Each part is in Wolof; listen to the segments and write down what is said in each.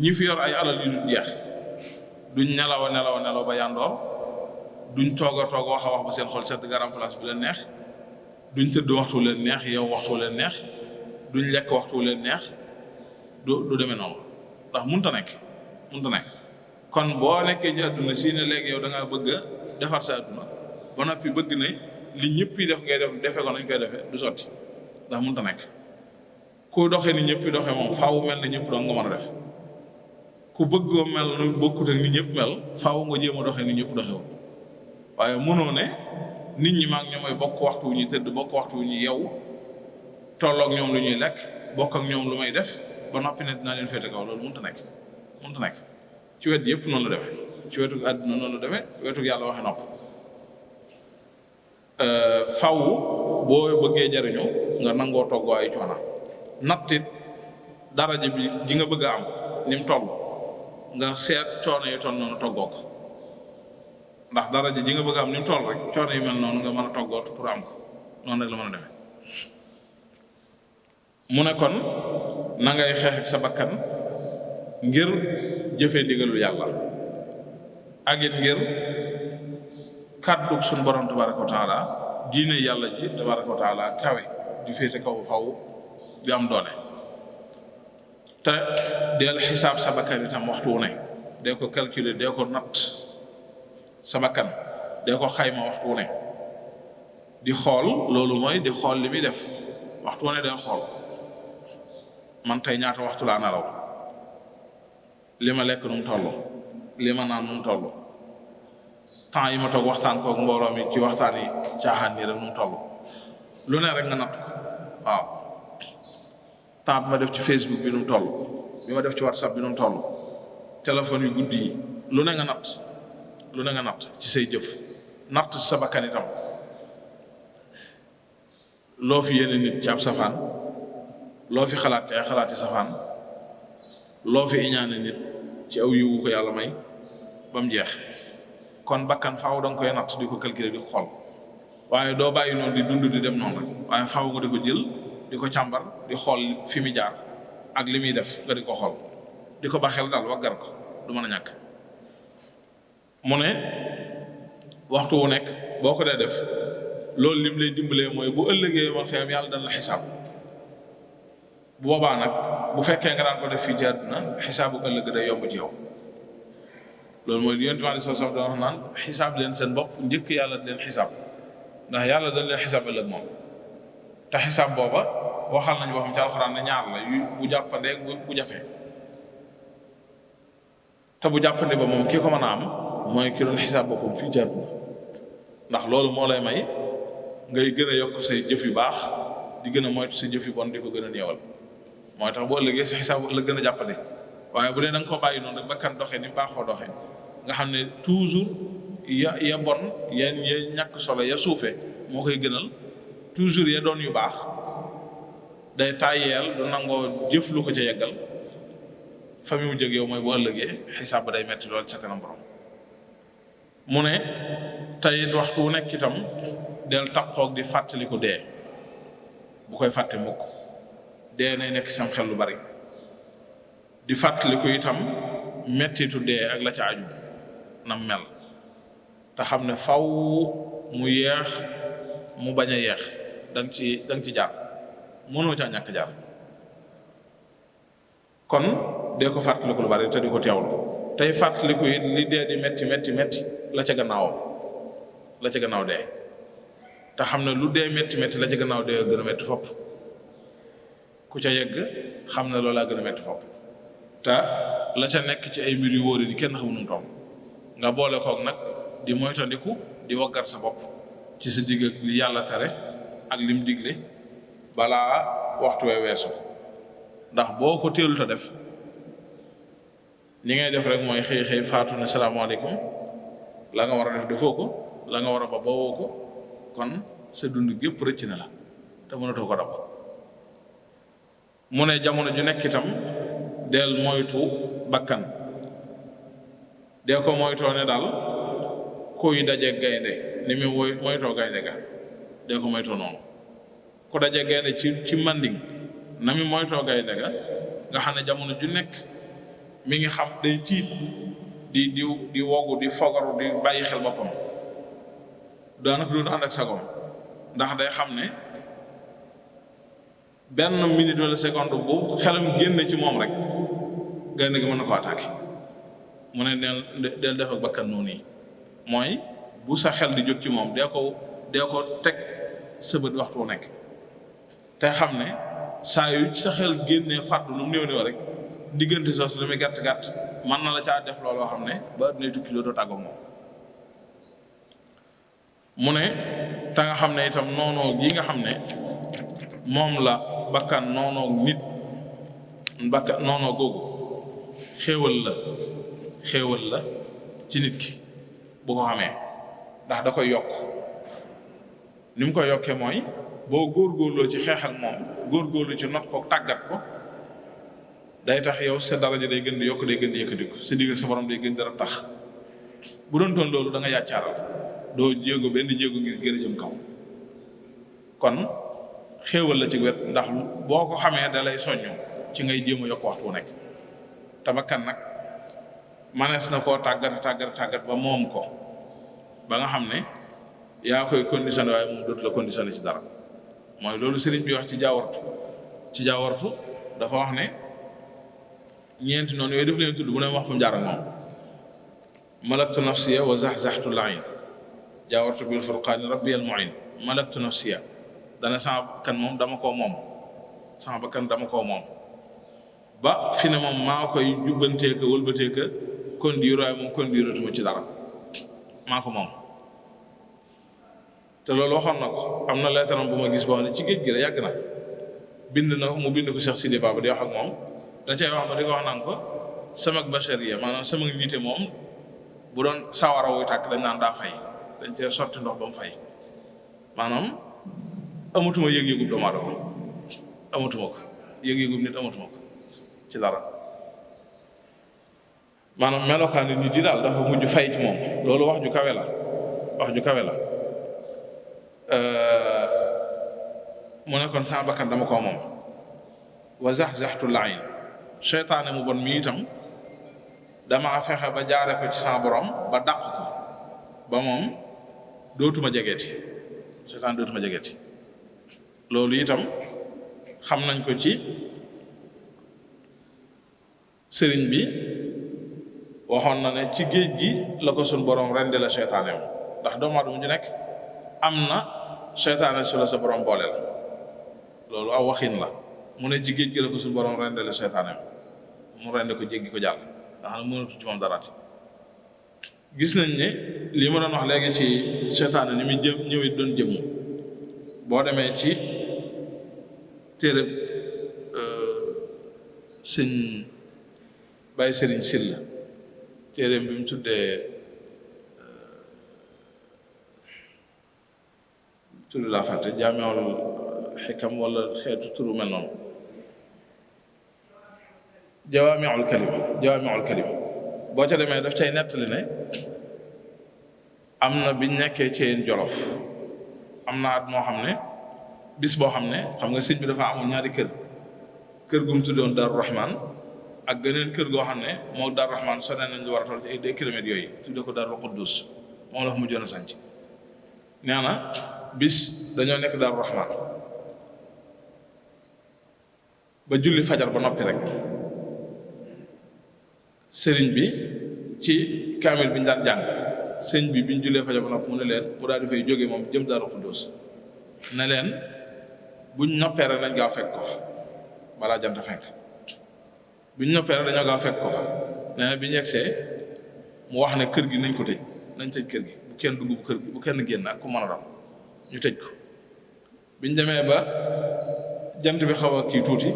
ñi fi yor ay alal yu dul jeex duñ nelaw ba yandoor duñ toog a wax ba seen xol sedd garam place bu leen neex duñ tëdd waxtu leen neex yow waxtu leen neex duñ lekk waxtu leen neex du demee noonu ndax munta nekk kon boo nekkee ci àdduna si ne léegi yow da ngaa bëgg a defar sa àdduna ba noppi bëgg ne li ñëpp yi def ngay defe ko nañ koy defee du sotti ndax munta nekk ku doxee ni ñëpp yi doxee moom faaw mel ne ñëpp doon nga mën a def ku bëggoo mel nu bokkut ak ni ñëpp mel faaw nga jéem a doxee ni ñëpp doxewul waaye mënoo ne nit ñi maag ñoom ay bokk waxtu wu ñuy tëdd bokk waxtu wu ñuy yeewu tolloog ñoom lu ñuy lekk bokk ak ñoom lu may def ba noppi ne dinaa leen féete kaw loolu mënta nekk ci wet yëpp noonu la demee ci wetu àdduna noonu la demee wetu yàlla waxe nopp faw boo bëggee jariñu nga nangoo toggoo ay coona nattit daraja bi ji nga bëgg a am ni mu toll nga seet coono yi toll noonu toggoo ko ndax daraja ji nga bëgg a am ni mu toll rek coono yi mel noonu nga mën a toggoo pour am ko noonu rek la mën a demee mu ne kon na ngay xeex ak sa bakkan ngir jëfee ndigalu yàlla ak it ngir kàddu suñu borom tabaraka wa taala diine yàlla ji tabaraka wa taala kawe di féete kaw faw di am doole te deel xisaab sa bakkan itam waxtu wu ne dee ko calculer dee ko natt sa bakkan dee ko xayma waxtu wu ne di xool loolu mooy di xool li muy def waxtu wu ne deel xool man tey ñaata waxtu laa nelaw li ma lekk nu mu toll li ma naan nu mu toll temps yi ma toog waxtaan kook mbooloo mi ci waxtaan yi caaxaan nii rek nu mu toll lu ne rek nga natt ko waaw temps bi ma def ci Facebook bi nu mu toll bi ma def ci WhatsApp bi nu mu toll téléphone yu guddi yi lu ne nga natt ci say jëf natt sa bakkan itam loo fi yéene nit ci ab safaan loo fi xalaat te ay xalaati safaan loo fi iñaane nit ci aw yiwu ko yàlla may ba mu jeex kon bakkan faaw da nga koy natt di ko calculer di ko xool waaye doo bàyyi noonu di dund di dem noonu rek waaye faaw nga di ko jël di ko càmbar di xool fi mu jaar ak li muy def nga di ko xool di ko baxel daal waggar ko du mën a ñàkk mu ne waxtu wu nekk boo ko dee def loolu lim lay dimbalee mooy bu ëllëgee man xëyam yàlla dana la xisaab bu boobaa nag bu fekkee nga daan ko def fii ci àdduna xisaabu ëllëg day yomb ci yow loolu mooy yonent bi sallallahu alayhi wasallam doon wax naan xisaab leen seen bopp njëkk yàlla leen xisaab ndax yàlla dañ leen xisaab ëllëg moom te xisaab booba waxal nañ boo xam ci alxuraan ne ñaar la yu bu jàppandee bu jafee te bu jàppande ba moom ki ko mën a am mooy ki doon xisaab boppam fii ci àdduna ndax loolu moo lay may ngay gën a yokk say jëf yu baax di gën a moytu sa jëf yu bon di ko gën a néewal mooy tax bu ëllëgee sa xisaab la gën a jàppale waaye bu dee da nga koo bàyyi noonu rek bakkan doxee ni baaxoo doxee nga xam ne toujours ya bon ya ñàkk solo ya suufee moo koy gënal toujours ya doon yu baax day tàyyeel du nangoo jëf lu ko ca yeggal fa mu jëg yow mooy bu ëllëgee xisaab ba day metti lool sa kanam borom mu ne tey waxtu wu nekk itam del taqoog di fàttaliku dee bu koy fàtte mukk dee nay nekk sam xel lu bari di fàttaliku itam mettitu dee ak la ca aju nam mel te xam ne faw mu yeex mu bañ a yeex danga ci jaar mënoo caa ñàkk jaar kon dee ko fàttaliku lu bari te di ko teewlu tey fàttaliku it li dee di metti la ca gannaawam la ca gannaaw dee te xam ne lu dee metti la ca gannaaw dee gën a metti fopp ku ca yegg xam ne loolaa gën a metti fopp te la ca nekk ci ay mbir yu wóori di kenn xamu nu mu toll nga boole koog nag di moytandiku di waggar sa bopp ci sa digg ak li yàlla tere ak lim digle balaa waxtu wee weesu ndax boo ko teelu ta def li ngay def rek mooy xëy faatu ne salaamaaleykum la nga war a def defoo ko la nga war a ba bawoo ko kon sa dund gépp rëcc na la te mënatoo ko dab mu ne jamono ju nekk itam del moytu bakkan dee ko moytoo ne daal kuy daje gaynde ni mu moytoo gaynde ga dee ko moytoo noonu ku daje gaynde ci manding na mi moytoo gaynde ga nga xam ne jamono ju nekk mi ngi xam day tiit di wogu di fogaru di bàyyi xel boppam daanaka doon ànd ak sagom ndax day xam ne benn minute wala seconde bu xelam génn ci moom rek gaynde gi mën na ko attaqué mu ne del def ak bakkan noonu yi mooy bu sa xel di jóg ci moom dee ko teg sa bët waxtu wu nekk te xam ne saa yu sa xel génnee fàddu lu mu néew rek diggante sos lu muy gàtt mën na la caa def looloo xam ne ba addunay tukki doo tàggoog moom mu ne te nga xam ne itam noonoo gi nga xam ne moom la bakkan noonoo nit bakkan noonoo googu xéewal la ci nit ki bu ko xamee ndax da koy yokk ni mu koy yokkee mooy boo góorgóorloo ci xeex ak moom góorgóorlu ci not ko tàggat ko day tax yow sa daraja day gën di yokk day gën di yëkkatiku sa digg sa borom day gën dara tax bu doon toon loolu da nga yàccaaral doo benn jéego ngir gën a jëm kaw kon xéewal la ci wet ndax boo ko xamee da lay soññu ci ngay jéem a yokk waxtu wu nekk te bakkan nag manees na koo tàggat ba moom ko ba nga xam ne yaa koy conditionné waaye moom dootu la conditionné ci dara mooy loolu sëriñ bi wax ci jaawartu dafa wax ne ñeenti noonu yooyu daf leen tudd bu ne wax fa mu jaar ak moom malaktu nafsiya wa zaxzaxtu lain jaawartu bil furqaani rabbi al muin malaktu nafsiya dana sama bakkan moom dama koo moom ba fi ne moom maa koy jubbanteeka wëlbateeka conduire waaye moom conduiretuma ci dara maa ko moom te loolu waxoon na ko am na leetaram bu ma gis boo xam ne ci géej gi la yàgg na mu bind ko Cheikh Sidi Baba di wax ak moom da cay wax ma di ko wax naan ko sama bachariya maanaam sama nite moom bu doon sawara wuy tàkk dañ naan daa fay dañ cee sotti ndox ba mu fay maanaam amatuma yëg-yëgub doomu aadama amatuma ko yëg-yëgub nit amatuma ko ci dara maanaam melokaani nit yi daal dafa mujj fay ci moom loolu wax ju kawe la mu ne kon sama bakkan dama koo moom wa zaxzaxtu lain seytaane mu bon mi itam dama fexe ba jaare ko ci sama borom ba dàq ko ba moom dootuma jegeeti seytaane dootuma jegeeti loolu itam xam nañ ko ci sëriñ bi waxoon na ne ci géej gi la ko suñ borom rendi la seytaane ndax doomu aadama ju nekk am na seytaane su la sa borom booleel loolu aw waxin la mu ne ci géej gi la ko suñ borom rendi la seytaane mu rendi ko jéggi ko jàll ndax xam ne mënatu ci moom daraati gis nañ ne lii ma doon wax léegi ci seytaane ni muy ñëwee doon jëmm boo demee ci téere sëñ Baye Serigne Sylla téereem bi mu tuddee turu laa fàtte jaamiul xikam wala xeetu turu mel noonu jawaamiul kalim boo ca demee daf cay nettali ne am na biñ nekkee ci yéen Jolof am na at moo xam ne bis boo xam ne xam nga sëñ bi dafa amul ñaari kër gu mu tuddoon Daaru Rahman ak geneen kër goo xam ne moo Daaru Rahman sone nañ lu war a toll ci ay 2 kilomètres yooyu tudde ko Daaru Quddus moom la fa mujjoon a sanc nee na bis dañoo nekk Daaru Rahman ba julli fajar ba noppi rek sëriñ bi ci kaamil bi ñu daan jàng sëñ bi biñ jullee fajar ba noppi mu ne leen mu daal di fay jógee moom jëm Daaru Quddus ne leen buñ noppee rek nañ gaaw fekk ko fa balaa jant fenk buñ noppee rek dañoo gaaw fekk ko fa nee na bi ñu yegsee mu wax ne kër gi nañ ko tëj nañ tëj kër gi bu kenn dugg bu kenn génn ak ku mën a doon ñu tëj ko biñ demee ba jant bi xaw a kii tuuti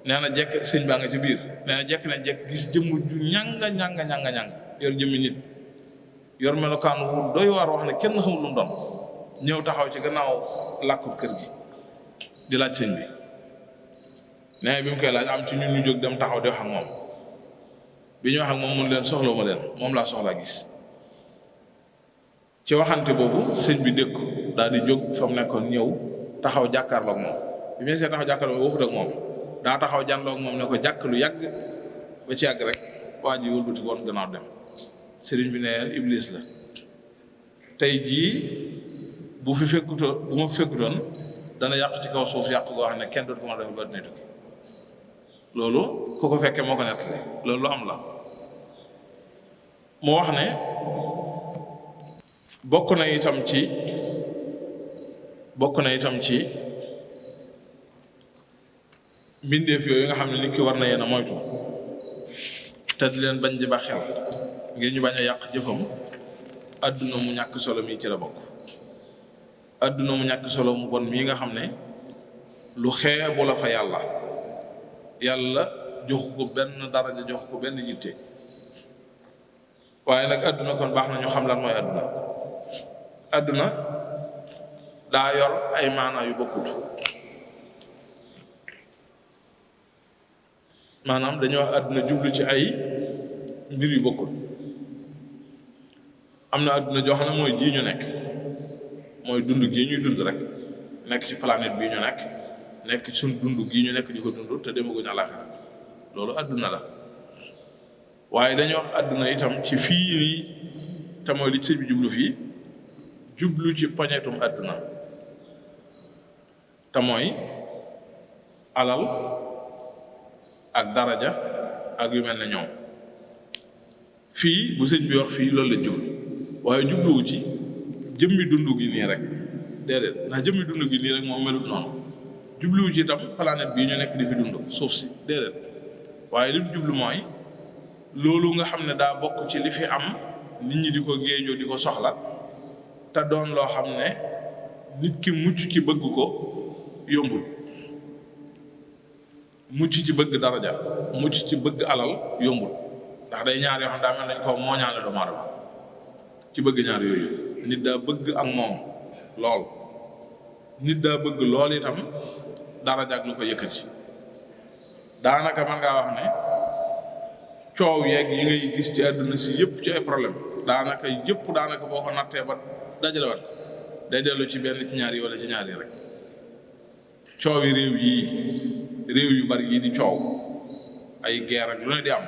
nee na jekk sëñ baa nga ci biir nee na jekk nañ jekk gis jëmm ju ñanga yor jëmmi nit yor melokaan wu doy waar wax ne kenn xamul lu mu doon ñëw taxaw ci gannaaw làkku kër gi di laaj sëñ bi nee na bi mu koy laaj am ci ñun ñu jóg dem taxaw di wax ak moom bi ñu wax ak moom mun leen soxla ma leen moom laa soxlaa gis ci waxante boobu sëñ bi dégg ko daal di jóg fa mu nekkoon ñëw taxaw jàkkaarloog moom bi mu see taxaw jàkkaarloog waxut ak moom daa taxaw jànloog moom ne ko jàkk lu yàgg ba ci yàgg rek waa ji wëlbati woon gannaaw dem sëriñ bi ne iblis la tey jii bu ma fekkutoon dana yàq ci kaw suuf yàq goo xam ne kenn dootu ko mën a def ba dina tukki loolu ku ko fekkee moo ko nettali loolu lu am la mu wax ne bokk na itam ci mbindeef yooyu nga xam ne nit ki war na yéen a moytu te di leen bañ di ba xel ngir ñu bañ a yàq jëfam adduna mu ñàkk solo mii ci la bokk adduna mu ñàkk solo mu bon mii nga xam ne lu xeebu la fa yàlla joxu ko benn daraja joxu ko benn yitte waaye nag adduna kon baax na ñu xam lan mooy adduna daa yor ay maanaa yu bokkut maanaam dañuy wax adduna jublu ci ay mbir yu bokkut am na adduna joo xam ne mooy jii ñu nekk mooy dund gii ñuy dund rek nekk ci planète bii ñu nekk ci suñ dund gii ñu nekk di ko dund te demaguñu àllaaxira loolu adduna la waaye dañuy wax adduna itam ci fii nii te mooy li sëñ bi jublu fii jublu ci poñetum adduna te mooy alal ak daraja ak yu mel ne ñoom fii bu sëñ bi wax fii loolu la jublu waaye jubluwu ci jëmmi dund gi nii rek déedéet ndax jëmmi dund gi nii rek moom melut noonu jubluwu ci itam planète bii ñu nekk di fi dund suuf si déedéet waaye li mu jublu mooy loolu nga xam ne daa bokk ci li fi am nit ñi di ko géejoo di ko soxla te doon loo xam ne nit ki mucc ci bëgg ko yombul mucc ci bëgg daraja mucc ci bëgg alal yombul ndax day ñaar yoo xam daa mel nañ ko mooñaale doomu aadama ci bëgg ñaar yooyu nit daa bëgg ak moom lool nit daa bëgg lool itam daraja ak lu ko yëkkati daanaka man ngaa wax ne coow yeeg yi ngay gis ci àdduna si yëpp ci ay problème daanaka boo ko nattee ba dajale wat day dellu ci benn ci ñaar yi wala ci ñaar yi rek coow yi réew yu bari yi di coow ay guerre ak lu ne di am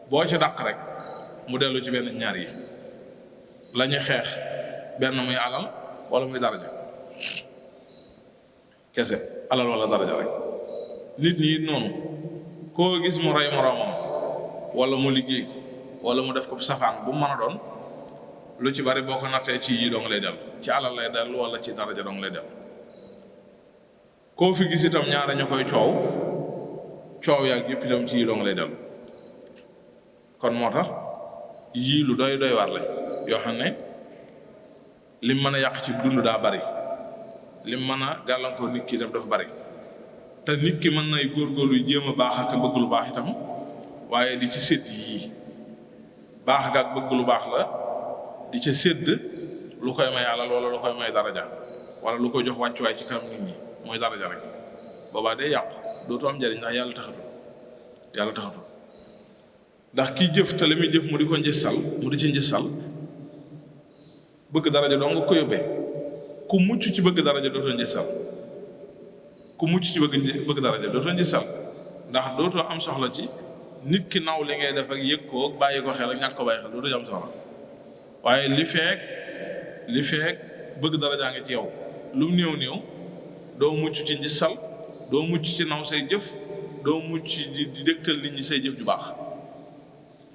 boo ci dàq rek mu dellu ci benn ci ñaar yi la ñuy xeex benn muy alal wala muy daraja kese alal wala daraja rek nit ñi noonu koo gis mu rey moroomam wala mu liggéey ko wala mu def ko safaan bu mu mën a doon lu ci bari boo ko nattee ci yi dong lay dellu ci alal lay dellu wala ci daraja dong lay dellu koo fi gis itam ñaara ñu koy coow yaag yëpp itam ci yi dong lay dellu kon moo tax yii lu doy waar lañ yoo xam ne lim mën a yàq ci dund daa bari lim mën a gàllankoor nit ki itam dafa bari te nit ki mën nay góorgóorlu jéem a baax ak bëgg lu baax itam waaye di ci sédd yii baax ga ak bëgg lu baax la di ca sédd lu koy may alal wala lu koy may daraja wala lu koy jox wàccuwaay ci kanam nit ñi mooy daraja rek boobaa day yàqu dootu am njariñ ndax yàlla taxatul ndax kii jëf te li muy jëf mu di ko njësal bëgg daraja doo nga ko yóbbee ku mucc ci bëgg daraja dootoo njësal ndax dootoo am soxla ci nit ki naw li ngay def ak yëg ko bàyyi ko xel ak ñàkk ko bàyyi xel dootoo am soxla waaye li feek bëgg darajaa ngi ci yow lu mu néew doo mucc ci njësal doo mucc ci naw say jëf doo mucc di dégtal nit ñi say jëf ju baax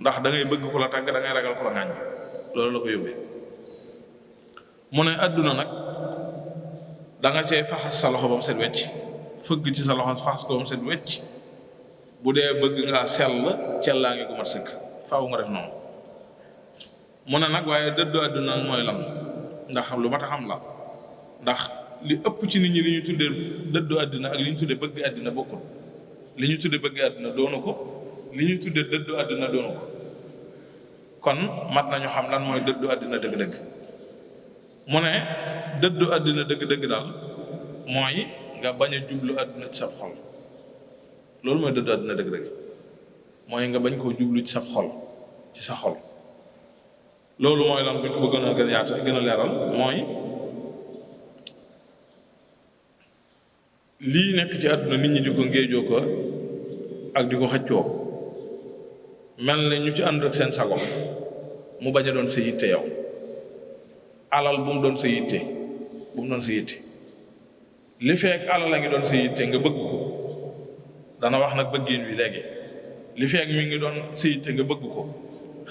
ndax da ngay bëgg ku la tàgg da ngay ragal ku la ŋàññ loolu la ko yóbbee mu ne adduna nag da nga cay faxas sa loxo ba mu set wecc fëgg ci sa loxo faxas ko ba mu set wecc bu dee bëgg ngaa sell laa ngi gu mat sëkk faaw nga def noonu mu ne nag waaye dëddu adduna mooy lan ndax lu mat a xam la ndax li ëpp ci nit ñi li ñu tuddee dëddu adduna ak li ñu tuddee bëgg adduna bokkul li ñu tuddee bëgg adduna doonu ko li ñu tuddee dëddu adduna doonu ko kon mat nañu xam lan mooy dëddu adduna dëgg-dëgg mu ne dëddu adduna dëgg-dëgg daal mooy nga bañ a jublu adduna ci sab xol loolu mooy dëddu adduna dëgg-dëgg mooy nga bañ koo jublu ci sab xol ci sa xol loolu mooy lan bu ñu ko bëggoon a gën a yaata gën a leeral mooy lii nekk ci àdduna nit ñi di ko ngéejoo ko ak di ko xëccoo mel ne ñu ci ànd ak seen sago mu bañ a doon sa yitte yow alal bu mu doon sa yitte bu mu doon sa yitte li fekk alal a ngi doon sa yitte nga bëgg ko dana wax nag bëggin wi léegi li fekk mi ngi doon sa yitte nga bëgg ko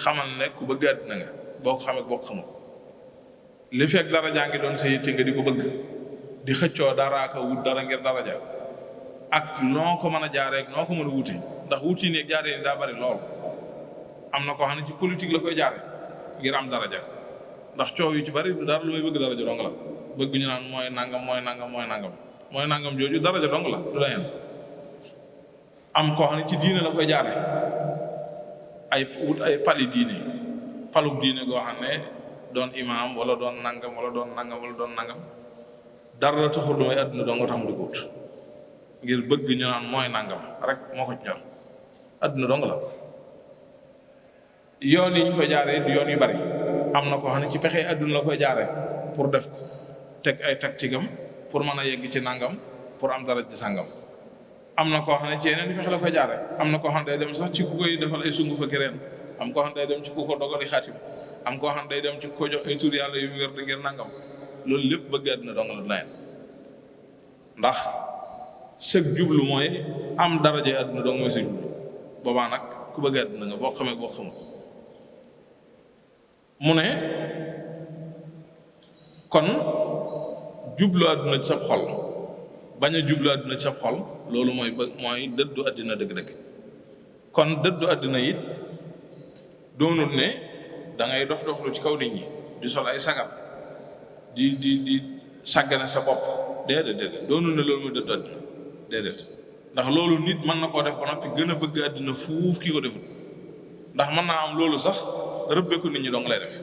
xamal ne ku bëgg àddina nga boo ko xamee boo ko xamul li fekk daraja ngi doon sa yitte nga di ko bëgg di xëccoo dara ka wut dara ngir daraja ak noo ko mën a jaaree noo ko mën a wuti ndax wuti neeg jaaree ni daa bari lool am na koo xam ne ci politique la koy jaare ngir am daraja ndax coow yu ci bari du dara lu may bëgg daraja dong la bëgg ñu naan mooy nangam mooy nangam mooy nangam mooy nangam jooju daraja dong la du leneen am koo xam ne ci diine la koy jaare ay wut ay pali diine palug diine goo xam ne doon imaam wala doon nangam wala doon nangam wala doon nangam dara taxul lu may àdduna dong tax mu di ko wut ngir bëgg ñu naan mooy nangam rek moo ko ci ñor àdduna dong la yoon yi ñu koy jaaree du yoon yu bari am na koo xam ne ci pexe àdduna la koy jaaree pour def ko teg ay tactique pour mën a yegg ci nangam pour am dara ci sàngam am na koo xam ne ci yeneen pexe la koy jaaree am na koo xam ne day dem sax ci ku koy defal ay sungu fa kireen am koo xam ne day dem ci ku ko dogali xaatim am koo xam ne day dem ci ku ko jox ay tur yàlla yu wér di ngir nangam loolu lépp bëgg àdduna dong la layeen ndax sëg jublu mooy am daraje àdduna dong mooy sa jublu boobaa nag ku bëgg àdduna nga boo xamee boo xamul mu ne kon jublu àdduna ci sab xol bañ a jublu àdduna ci sab xol loolu mooy dëddu àddina dëgg-dëgg kon dëddu àddina it doonul ne da ngay dof doflu ci kaw nit ñi di sol ay sagar di sàggane sa bopp déedéet doonul ne loolu mooy dëddu àddina déedéet ndax loolu nit mën na koo def ba noppi gën a bëgg àddina fuuf kii ko deful ndax mën naa am loolu sax rëbbee ko nit ñi dong lay def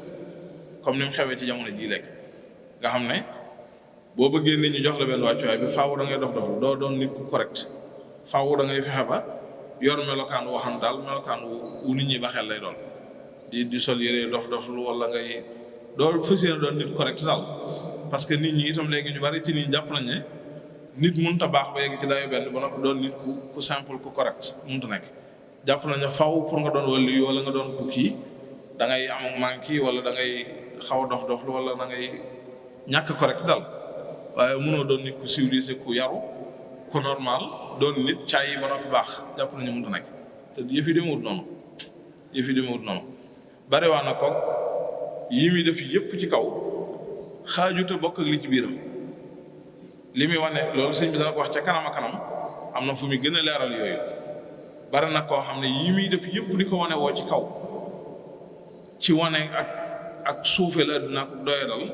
comme ni mu xewee ci jamono jii lekk nga xam ne boo bëggee nit ñi jox la benn wàccuwaay bi faaw da ngay dof doo doon nit ku correct faaw da ngay fexe ba yor melokaan waxan daal melokaan wu nit ñi ba xel lay doon di sol yére dof lu wala ngay doo fas yéene doon nit correct daal parce que nit ñi itam léegi ñu bari ci nit ñi jàpp nañ ne nit mënut a baax ba yegg ci dayo benn ba noppi doon nit ku simple ku correct mënut a nekk jàpp nañ ne faaw pour nga doon wàllu yi wala nga doon ku kii da ngay am manki wala da ngay xaw a dof wala da ngay ñàkk correct daal waaye mënoo doon nit ku civilisé ku yaru ku normal doon nit caay ba noppi baax jàpp nañu mënut a nekk te yëf yi demewut noonu bari waa na ko yi muy def yëpp ci kaw xaajute bokk ak li ci biiram li muy wane loolu sëñ bi dana ko wax ca kanam a kanam am na fu muy gën a leeral yooyu bari na koo xam ne yi muy def yëpp di ko wane woo ci kaw ci wane ak suufeel àdduna ak doyadal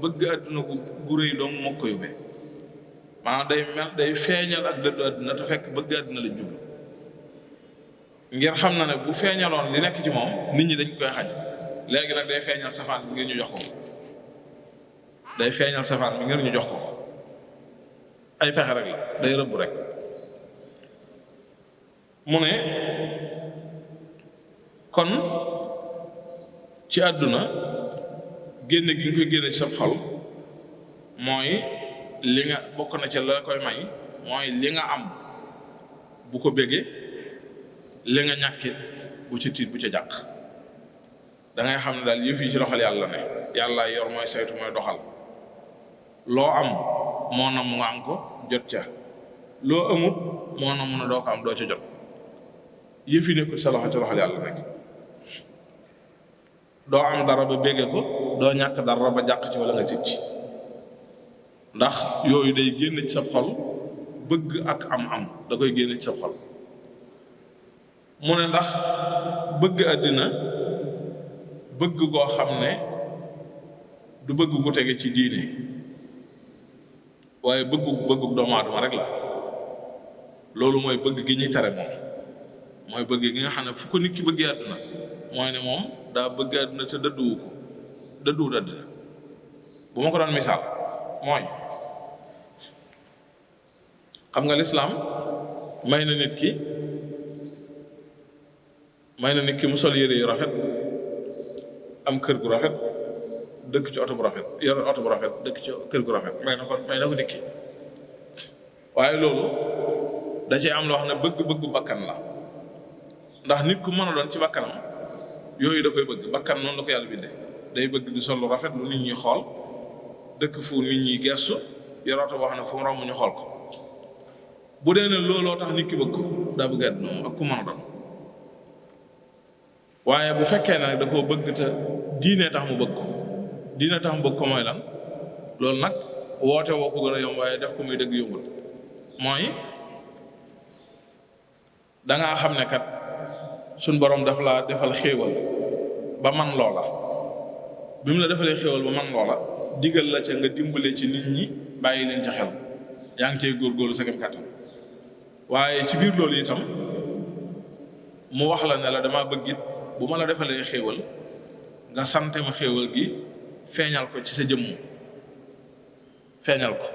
bëgg àdduna gu rëy doom moo ko yóbbee maanaam day feeñal ak dëddu àdduna te fekk bëgg àdduna la jublu ngir xam na ne bu feeñaloon li nekk ci moom nit ñi dañ koy xañ léegi nag day feeñal safaan bi ngir ñu jox ko ay pexe rek la day rëbb rek mu ne kon ci àdduna génne gi nga koy génne ci sa xol mooy li nga bokk na ci la koy may mooy li nga am bu ko béggee li nga ñàkkit bu ci tiit bu ca jàq da ngay xam ne daal yëf yi ci loxol yàlla ne yàlla yor mooy saytu mooy doxal loo am moo na mu nga am ko jot ca loo amut moo na mun a doo ko am doo ca jot yëf yi nekkul sa loxo ci loxol yàlla nekk doo am dara ba béggee ko doo ñàkk dara ba jàq ci wala nga tiit ci ndax yooyu day génn ci sa xol bëgg ak am da koy génn ci sa xol mu ne ndax bëgg àddina bëgg goo xam ne du bëgg gu tege ci diine waaye bëggu doomu aadama rek la loolu mooy bëgg gi ñuy tere moom mooy bëgg gi nga xam ne fu ko nit ki bëggee àdduna mooy ne moom daa bëgg àdduna te dëdduwut àdduna bu ma ko doon misaal mooy xam nga lislaam may na nit ki mu sol yére yu rafet am kër gu rafet dëkk ci oto bu rafet yor oto bu rafet dëkk ci kër gu rafet may na ko nit ki waaye loolu da cee am loo xam ne bëgg-bëggu bakkan la ndax nit ku mën a doon ci bakkanam yooyu da koy bëgg. Bakkan noonu la ko yàlla bindee, day bëgg di sol lu rafet lu nit ñi xool, dëkk fu nit ñi gestu, yorooto boo xam ne fu mu romb ñu xool ko. bu dee ne looloo tax nit ki bëgg daa bëgg àdduna moom ak ku mën a doon. waaye bu fekkee nag da koo bëgg te diine tax mu bëgg ko, diine tax mu bëgg ko mooy lan? loolu nag woote woo ko gën a yomb, waaye def ko muy dëgg yombul. mooy dangaa xam ne kat suñ borom daf laa defal xéewal ba man loola. bi mu la defalee xéewal ba man loola digal la ca nga dimbale ci nit ñi, bàyyi leen ci xel, yaa ngi cey góorgóorlu sa kem kàttan. waaye ci biir loolu itam mu wax la ne la dama bëgg it bu ma la defalee xéewal nga sante ma xéewal gi, feeñal ko ci sa jëmm, feeñal ko.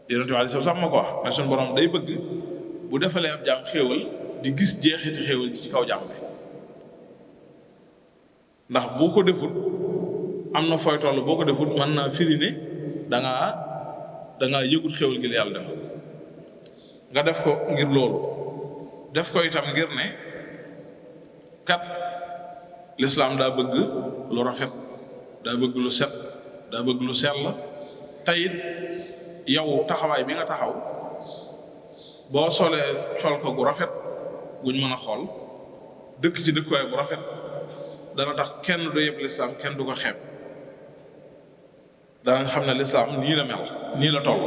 yonent bi aleyhi salaatu wa salaam ma ko wax mais suñu borom day bëgg bu defalee ab jaam xéewal di gis jeexiti xéewal ji ci kaw jaam bi. ndax boo ko defut am na fooy toll, boo ko defut mën naa firi ne dangaa yëgut xéewal gi la yàlla def. nga def ko ngir loolu, def ko itam ngir ne kat lislaam daa bëgg lu rafet, daa bëgg lu set, daa bëgg lu sell. tayit yow taxawaay bi nga taxaw boo solee col ko gu rafet guñ mën a xool, dëkk ci dëkkuwaay bu rafet, dana tax kenn du yëpp lislaam, kenn du ko xeeb. danañ xam ne lislaam nii la mel, nii la toll.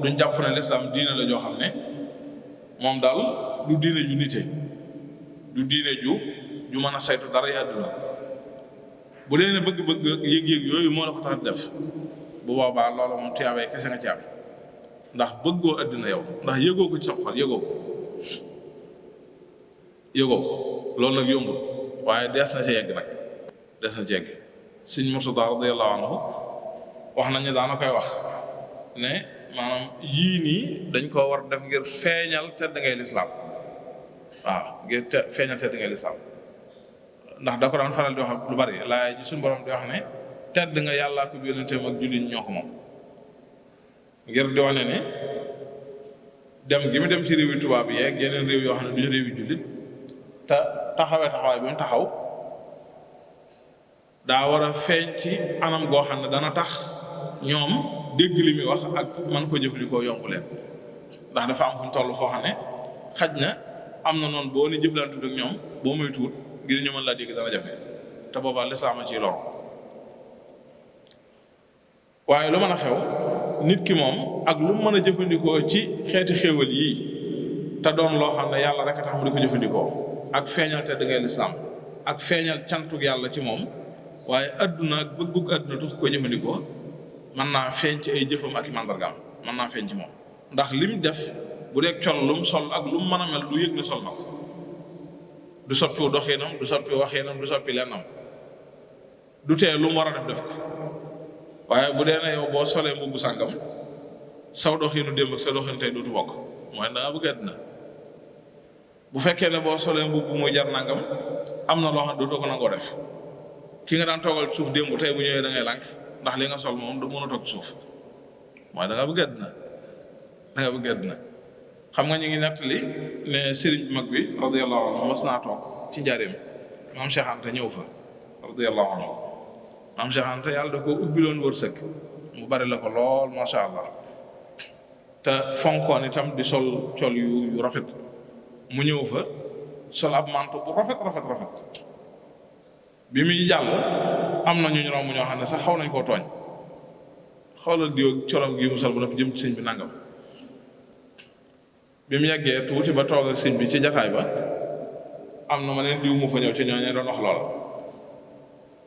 duñ jàpp ne lislaam diine la joo xam ne moom daal du diine ju nite, du diine ju mën a saytu dara yi àdduna. bu dee ne bëgg-bëgg yëg-yëg yooyu moo la ko tax def, bu boobaa loolu moom tiyaabee kese nga ci am. ndax bëggoo àdduna yow, ndax yëgoo ko ci sa xol, yëgoo ko loolu nag yombul, waaye dees na ci yegg nag, dees na ci yegg. Sëñ Murtadaa radiyallaahu anhu wax nañu daana koy wax ne maanaam yii nii dañ koo war def ngir feeñal tedd ngay lislaam. waaw ngir feeñal tedd ngay lislaam. ndax da ko daan faral di wax lu bari, laay ji suñu borom di wax ne tedd nga yàllaa ko yonentam ak jullit ñoo ko moom. ngir di wane ne dem gi mu dem ci réewi tubaab yi ak yeneen réew yoo xam ne duñu réewi jullit te taxawaay bi mu taxaw daa war a feeñ ci anam goo xam ne dana tax ñoom dégg li muy wax ak man ko jëfandikoo yomb leen. ndax dafa am fu ñu toll foo xam ne xaj na am na noonu boo ni jëflantut ak ñoom boo muy tuut ngir ñu mën laa dégg dana jafe, te boobaa lislaam a ciy lor. waaye lu mën a xew nit ki moom ak lu mën a jëfandikoo ci xeeti xéewal yii te doon loo xam ne yàlla rek a tax mu di ko jëfandikoo, ak feeñal tedd ngay lislaam, ak feeñal cantuk yàlla ci moom, waaye adduna ak bëggug adduna tax ko jëfandikoo, mën naa feeñ ci ay jëfam ak i màndargaam, mën naa feeñ ci moom. ndax lim def bu dee col lu mu sol ak lu mu mën a mel du yëg ne sol na ko, du soppi doxinam, du soppi waxinam, du soppi lennam, du tee lu mu war a def ko. waaye bu dee ne yow boo solee mbubb sàngam saw doxinu démb ak sa doxinu tey dootu bokk, mooy da nga bëgg àddina. bu fekkee ne boo solee mbubb muy jar nangam am na loo xam ne dootoo ko nangoo def. ki nga daan toogal suuf démb tey bu ñëwee da ngay lànk ndax li nga sol moom du mën a toog suuf, mooy da nga bëgg àddina, da nga bëgg àddina. xam nga ñu ngi nettali ne sëriñ bu mag bi radiyallahu anhu mas naa toog ci njaareem, maam Cheikh Anta ñëw fa radiyallahu anhu. maam Cheikh Anta yàlla da ko ubbiloon wërsëg mu bari la ko lool macha allah, te fonkoon itam di sol col yu rafet. mu ñëw fa sol ab manto bu rafet. bi muy jàll am na ñu romb ñoo xam ne sax xaw nañ koo tooñ, xoolal diw colom gi mu sol bu noppi jëm ci sëñ bi nangam. bi mu yeggee tuuti ba toog ak sëñ bi ci jataay ba am na ma leen diw mu fa ñëw ci ñooñu doon wax loola.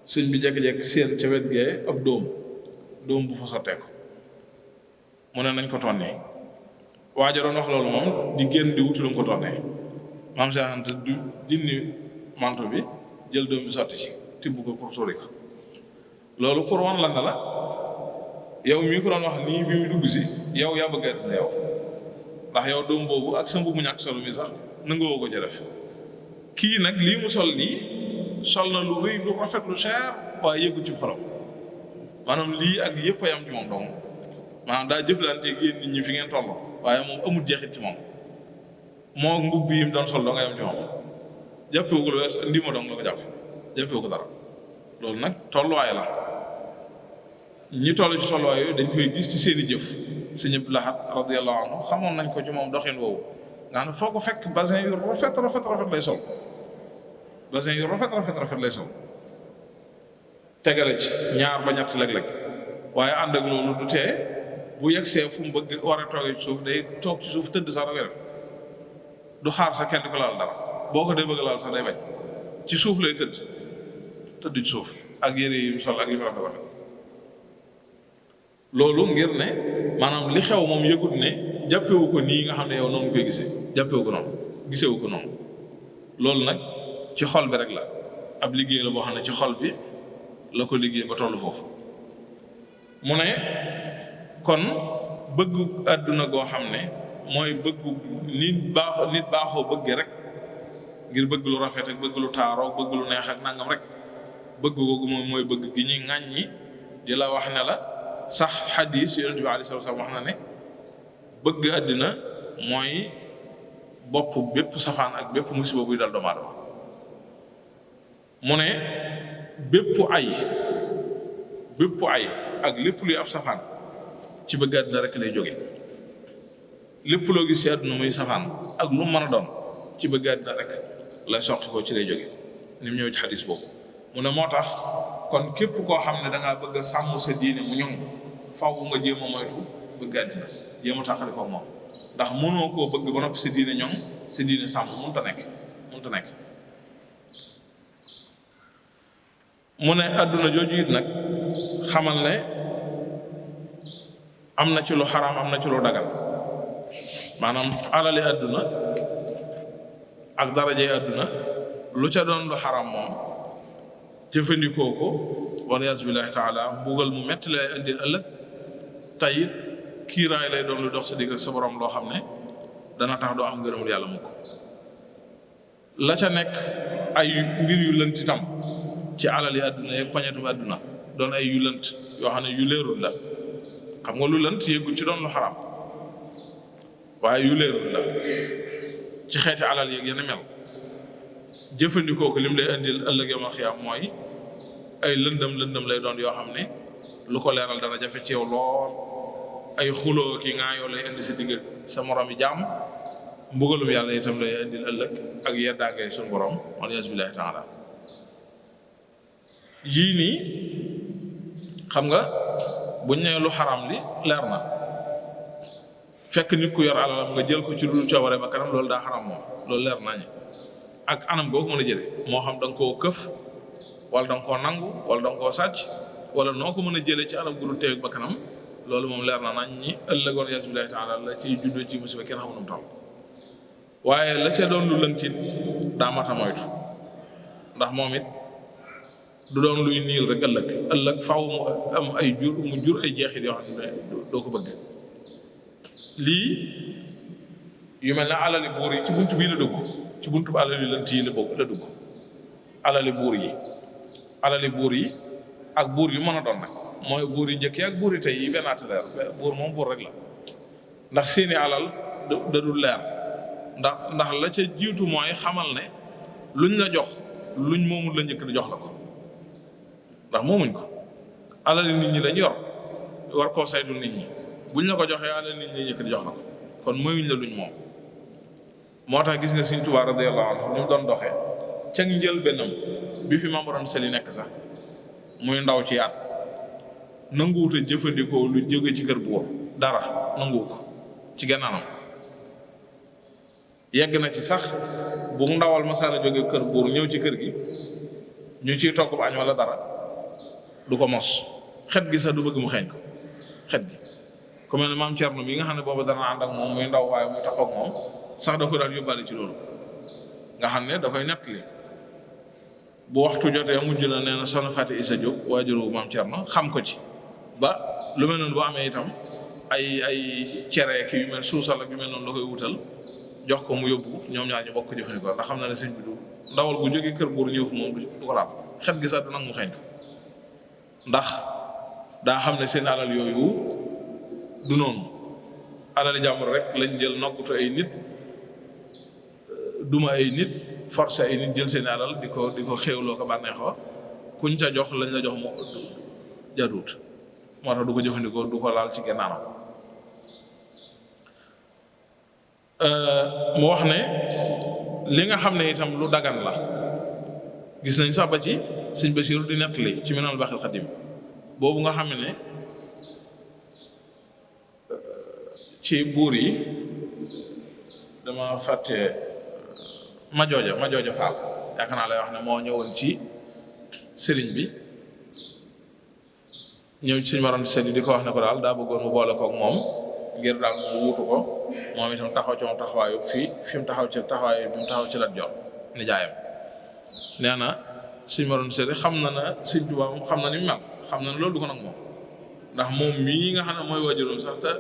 sëñ bi jékki-jékki seen ca wet gee ab dóom bu fa sotteeku mu ne nañ ko tonnee. waaja doon wax loolu moom di génn di wuti lu mu ko tonnee. maam Cheikh Anta du dindi manto bi jël dóom bi sotti ci tibb ko pour sori ko. loolu pour wan la ne la yow mii ko doon wax nii bi mu dugg si yow yaa bëgg àddina yow, ndax yow dóom boobu ak sa mbubb mu ñàkk solo mi sax nangoo ko jëlef. kii nag lii mu sol nii sol na lu rëy lu rafet lu cher waaye yëgul ci xolam, maanaam lii ak yëpp a yam ci moom dong. maanaam daa jëflanteeg yéen nit ñi fi ngeen toll waaye moom amul jeexit ci moom, moo mbubb yi mu doon sol doo nga yam ci moom. jàppewu ko lu wees ndima dong la ko jàpp jàppewu ko dara loolu nag tolluwaay la ñi toll ci tolluwaay yooyu dañ koy gis ci seeni jëf Sëñ Abdou Lahad radiyallahu anhu xamoon nañ ko ci moom doxin woowu nga xam ne foo ko fekk basin yu rafet lay sol basin yu rafet lay sol tegale ci ñaar ba ñett léeg-léeg waaye ànd ak loolu du tee bu yegsee fu mu bëgg war a toogee ci suuf day toog ci suuf tëdd sax rek du xaar sax kenn di ko laal dara boo ko dee bëgg laal sax day bañ ci suuf lay tëdd ci suuf ak yére yi sol ak yi mu rafet loolu ngir ne maanaam li xew moom yëgut ne jàppewu ko nii nga xam ne yow noonu koy gisee jàppewu ko noonu gisewu ko noonu loolu nag ci xol bi rek la ab liggéey la boo xam ne ci xol bi la ko liggéey ba tollu foofu mu ne kon bëggu àdduna goo xam ne mooy bëggu nit baaxoo bëgge rek ngir bëgg lu rafet ak bëgg lu taaroo bëgg lu neex ak nangam rek bëgg googu moom mooy bëgg gi ñuy ŋàññi di la wax ne la sax xadiis yonent bi alayhi salaatu wa salaam wax na ne bëgg àddina mooy bopp bépp safaan ak bépp musiba buy dal doomu aadama mu ne bépp ay ak lépp luy ab safaan ci bëgg àddina rek lay jóge lépp loo gis ci àdduna muy safaan ak lu mën a doon ci bëgg àddina rek lay soqi ko ci lay jóge ni mu ñëw ci xadis boobu mu ne moo tax kon képp koo xam ne dangaa bëgg a sàmm sa diine mu ñoŋ faw nga jéem a moytu bëgg àddina jéem a tàqali ko moom ndax mënoo koo bëgg ba noppi sa diine ñoŋ sa diine sàmm mënta nekk mu ne àdduna jooju it nag xamal ne am na ci lu xaraam am na ci lu dagal maanaam alali àdduna ak darajey àdduna lu ca doon lu xaraam moom jëfandikoo ko waliyaasu billaahi taala mbugal mu metti lay indil ëllëg tey kiiraay lay doon lu dox sa digg ak sa borom loo xam ne dana tax doo am ngërëmul yàlla mukk la ca nekk ay mbir yu lënt itam ci alali àdduna yeeg pañetum àdduna doon ay yu lënt yoo xam ne yu leerul la xam nga lu lënt yëggul ci doon lu xaraam waaye yu leerul la ci xeeti alal yeeg yenn mel jëfandikoo ko lim lay indil ëllëg yawmal xiyaam mooy ay lëndëm lay doon yoo xam ne lu ko leeral dana jafe ci yow lool ay xuloo ki ŋaayoo lay indi si digg sa morom yi jàmm mbugalum yàlla itam lay indil ëllëg ak yeddaangee suñu borom waliyaasu billaahi taala yii nii xam nga buñ ne lu xaram li leer na fekk nit ku yor alalam nga jël ko ci lu coobare ba kanam loolu daa xaram moom loolu leer nañu ak anam googu mën a jële moo xam da nga koo këf wala da nga koo nangu wala da nga koo sàcc wala noo ko mën a jëlee ci anam gu dul teew ba kanam loolu moom leer na nañ ñi ëllëg waliyaasu billaahi taala la ciy juddoo ci musiba kenn xamu nu mu taw waaye la ca doon lu lëntit daa mat a moytu ndax moom it du doon luy niil rek ëllëg faaw mu am ay jur ay jeexit yoo xam ne doo ko bëgg lii yu mel ne alali buur yi ci buntu bii la dugg ci buntu bu alali lënt yi la dugg alali buur yi ak buur yu mën a doon nag mooy buur yi njëkk yi ak buur yi tey yi benn leer buur moom buur rek la ndax seeni alal da dul leer ndax la ca jiitu mooy xamal ne luñ la jox luñ moomul la njëkk di jox la ko ndax moomuñ ko alali nit ñi lañ yor war koo saytu nit ñi buñ la ko joxee alali nit ñi njëkk di jox la ko kon mayuñ la luñ moom moo tax gis nga Sëriñ Tuubaa radiyallaahu anhu ni mu doon doxee ca njëlbéenam bi fi Maam Mor Anta Sali nekk sax muy ndaw ci at nanguwut a jëfandikoo lu jóge ci kër buur dara nanguwu ko ci gannaanam yegg na ci sax bu ndawal masaana jóge kër buur ñëw ci kër gi ñu ciy togg bu añ wala dara du ko mos xet gi sax du bëgg mu xeeñ ko xet gi ku mel ne maam Cerno mi nga xam ne boobu dana ànd ak moom muy ndaw waaye muy taxaw ak moom sax da ko daan yóbbaale ci loolu nga xam ne da koy nettali bu waxtu jotee mujj na nee na soxna Faati Isa Jóob waajuru maam Cerno xam ko ci ba lu mel noonu bu amee itam ay cere ki yu mel suusal ak yu mel noonu la koy wutal jox ko mu yóbbu ñoom ñaar ñu bokk jëfandikoo ndax xam na ne sëñ bi du ndawal bu jógee kër buur ñëw moom du ko laal xet gi sax du nag mu xeeñ ko ndax daa xam ne seen alal yooyu du noonu alali jàmbur rek lañ jël nokkutu ay nit duma ay nit forcé ay nit jël seen alal di ko xéewloo ko bànneexoo kuñ ca jox lañ la jox moo jaduut moo tax du ko jëfandikoo du ko laal ci gennaanam mu wax ne li nga xam ne itam lu dagan la gis nañ sax ba ci sëñ Basiiru di nettali ci Minanul Baaxil Xadiim boobu nga xam ne ci buur yi dama fàtte Majooja Faal yaakaar naa lay wax ne moo ñëwoon ci sëriñ bi ñëw ci sëñ Mor Anta Sali di ko wax ne ko daal daa bëggoon mu boole koog moom ngir daal mu wuutu ko moom itam taxaw ci moom taxawaayu fi mu taxaw ci taxawaayu bi mu taxaw ci Lat Joor nijaayam nee na sëñ Mor Anta Sali xam na sëñ Tuubaa moom xam na ni mu mel xam na ne loolu du ko nag moom ndax moom mii nga xam ne mooy waajuram sax te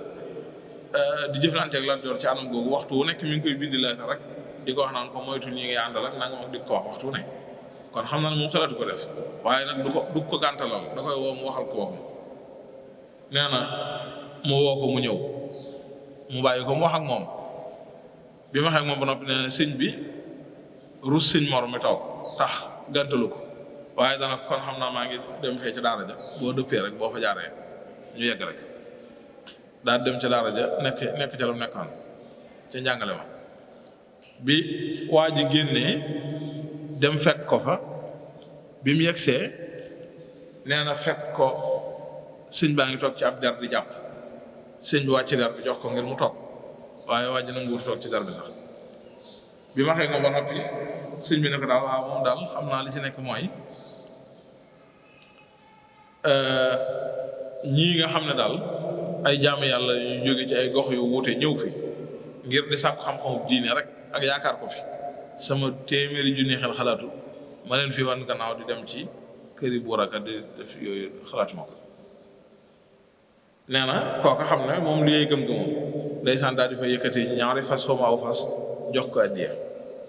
di jëflanteeg Lat Joor ci anam googu waxtu wu nekk mi ngi koy bindi leetar rek di ko wax naan ko moytu ñi ngay àndal ak nanga wax di ko wax waxtu wu ne kon xam na ne moom xalaatu ko def waaye nag du ko gàntalal da koy woo mu waxal ko waxam nee na mu woo ko mu ñëw mu bàyyi ko mu wax ak moom bi ma waxee ak moom ba noppi nee na sëñ bi rus sëñ Mor mi toog tax gàntalu ko waaye dana kon xam naa maa ngi dem fee ci daara ja boo dëppee rek boo fa jaaree ñu yegg rek daal dem ci daara ja nekk ca la mu nekkoon ca njàngale ma bi waa ji génnee dem fekk ko fa bi mu yegsee nee na fekk ko sëñ baa ngi toog ci ab der di jàpp sëñ bi wàcc der bi jox ko ngir mu toog waaye waa ji nanguwut toog ci der bi sax bi ma xëy nga ba noppi sëñ bi ne ko daal waaw moom daal xam naa li ci nekk mooy ñii nga xam ne daal ay jaamu yàlla yu jóge ci ay gox yu wuute ñëw fi ngir di sàkku xam-xamu diine rek ak yaakaar ko fi sama téeméeri junni xel xalaatu ma leen fi wan gannaaw di dem ci këri buur ak di def yooyu xalaatu ma ko nee na kooka xam ne moom li ngay gëm-gëmoom ndeysaan daal di fa yëkkati ñaari fas xaw ma aw fas jox ko addiya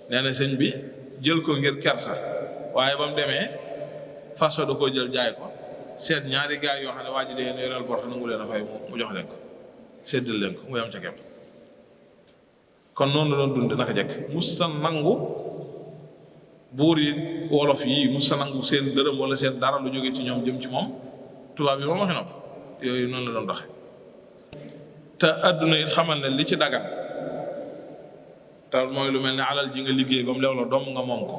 nee na sëñ bi jël ko ngir kersa waaye ba mu demee fas da koo jël jaay ko seet ñaari gaay yoo xam ne waa ji dee yoreel bor nangu leen a fay mu jox leen ko seddal leen ko mu yam ca kepp kon noonu la doon dund naka jekk musta nangu buur yi wolof yi musta nangu seen dërëm wala seen dara lu jóge ci ñoom jëm ci moom tubaab yi moom waxi nopp yooyu noonu la doon doxe te adduna it xamal ne li ci dagan te mooy lu mel ne alal ji nga liggéey ba mu leew la doom nga moom ko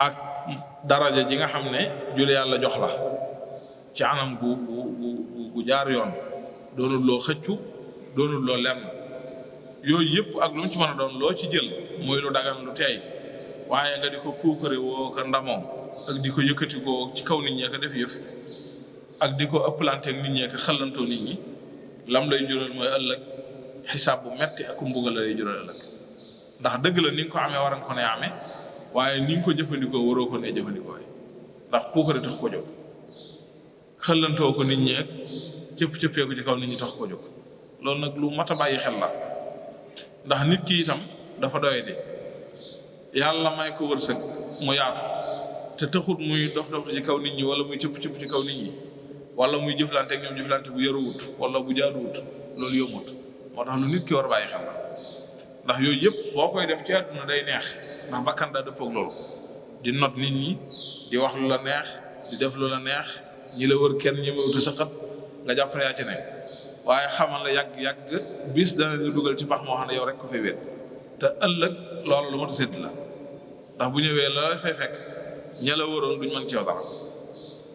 ak daraja ji nga xam ne jule yàlla jox la ci anam gu jaar yoon doonul loo xëccu doonul loo lenn yooyu yëpp ak lu mu ci mën a doon loo ci jël mooy lu dagan lu teey waaye nga di ko puukare woo ko ndamoo ak di ko yëkkati ko ci kaw nit ñi ko def yëf ak di ko ëpplante ak nit ñi ko xallantoo nit ñi lam lay jural mooy ëllëg xisaab bu metti ak mbugal la lay jural ëllëg ndax dëgg la ni nga ko amee war nga ko ne amee waaye ni nga ko jëfandikoo waroo ko ne jëfandikoo ndax puukare tax ko jóg xallantoo ko nit ñi ak cëpp-cëppee ko ci kaw nit ñi tax ko jóg loolu nag lu mat a bàyyi xel la ndax nit ki itam dafa doye di yàlla may ko wërsëg mu yaatu te taxut muy dof ci kaw nit ñi wala muy cëpp-cëpp ci kaw nit ñi wala muy jëflante ak ñoom jëflante bu yaruwut wala bu jaaduwut loolu yombut moo tax lu nit ki war a bàyyi xel la ndax yooyu yëpp boo koy def ci àdduna day neex ndax bakkan daa dëppoog loolu di not nit ñi di wax lu la neex di def lu la neex ñi la wër kenn ñi mawutu sa xat nga jàpp ne yaa ci ne waaye xamal la yàgg bis dana nga dugal ci pax moo xam ne yow rek ko fay wéet te ëllëg loolu lu mat a sédd la ndax bu ñëwee la fay fekk ña la wëroon duñ mën ci yow dara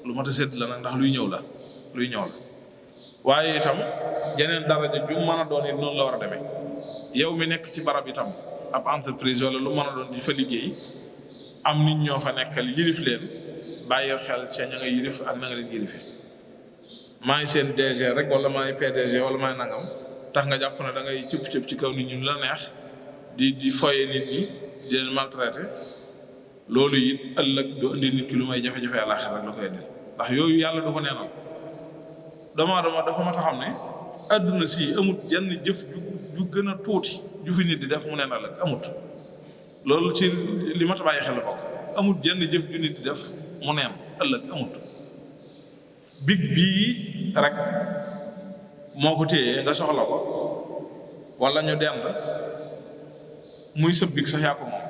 lu mat a sédd la nag ndax luy ñëw la waaye itam jeneen daraja ju mën a doon it noonu la war a demee yow mi nekk ci barab itam ab entreprise wala lu mën a doon di fa liggéey am nit ñoo fa nekkal yilif leen bàyyi xel ca ña nga yilif ak na nga leen yilife maay seen DG rek wala maay PDG wala maay nangam tax nga jàpp ne da ngay cëpp ci kaw nit ñi la neex di foye nit ñi di leen maltraité loolu it ëllëg du indi nit ki lu may jafe-jafe àllaaxira rek la koy indil ndax yooyu yàlla du ko neenal doomu aadama dafa mat a xam ne adduna si amut jenn jëf ju gën a tuuti ju fi nit di def mu neenal ak amut loolu ci li mat a bàyyi xel la bokk amut jenn jëf ju nit di def mu neen ëllëg amut big bii rek moo ko téye nga soxla ko wala ñu dend muy sëb big sax yaa ko moom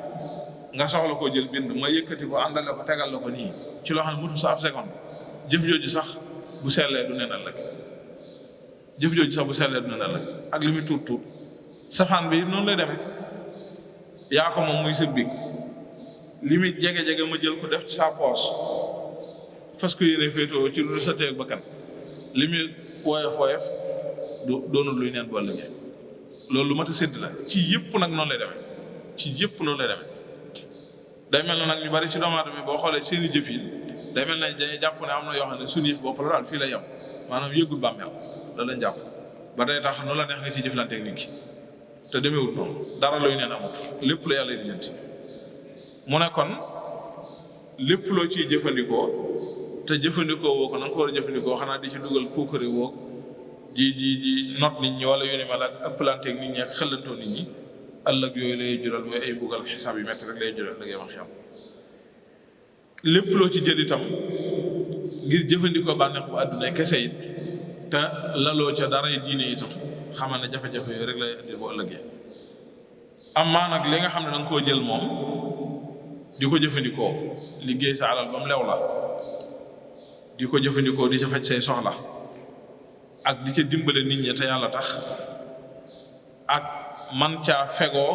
nga soxla koo jël bind ma yëkkati ko àndale ko tegal la ko nii ci loo xam ne mutu sa ab seconde jëf jooju sax bu sellee du neen ëllëg jëf jooju sax bu sellee du neen ëllëg ak li muy tuut tuut safaan bi noonu lay demee yaa ko moom muy sëb big li muy jege-jege ma jël ko def ci sa poos fas ko yéene féetoo ci lu sa teeg bakkan li muy woyof du doonul luy neen bu ëllëgee loolu lu mat a sédd la ci yëpp nag noonu lay demee ci yëpp noonu lay demee day mel na nag ñu bari ci doomu aadama boo xoolee seeni jëf yi day mel nañ dañuy jàpp ne am na yoo xam ne suñu yëf bopp la daal fii la yem maanaam yëgul bàmmeel la lañ jàpp ba day tax nu la neex nga ci jëflanteeg nit ki te demeewut noonu dara luy neen amut lépp la yàlla di jënti mu ne kon lépp loo ciy jëfandikoo te jëfandikoo woo ko na nga ko war a jëfandikoo xanaa di ci dugal puukare woo di not nit ñi wala yu ni mel ak ëppalanteeg nit ñi ak xëllantoo nit ñi ëllëg yooyu lay jural mooy ay buggal xisaab yu métti rek lay jural da ngay wax xam lépp loo ci jël itam ngir jëfandikoo bànneex bu àdduna kese it te laloo ca dara diine itam xamal ne jafe-jafe yooyu rek lay indi bu ëllëgee amaa nag li nga xam ne da nga koo jël moom di ko jëfandikoo liggéey sa alal ba mu lew la di ko jëfandikoo di ca faj say soxla ak di ca dimbale nit ñi te yàlla tax ak man caa fegoo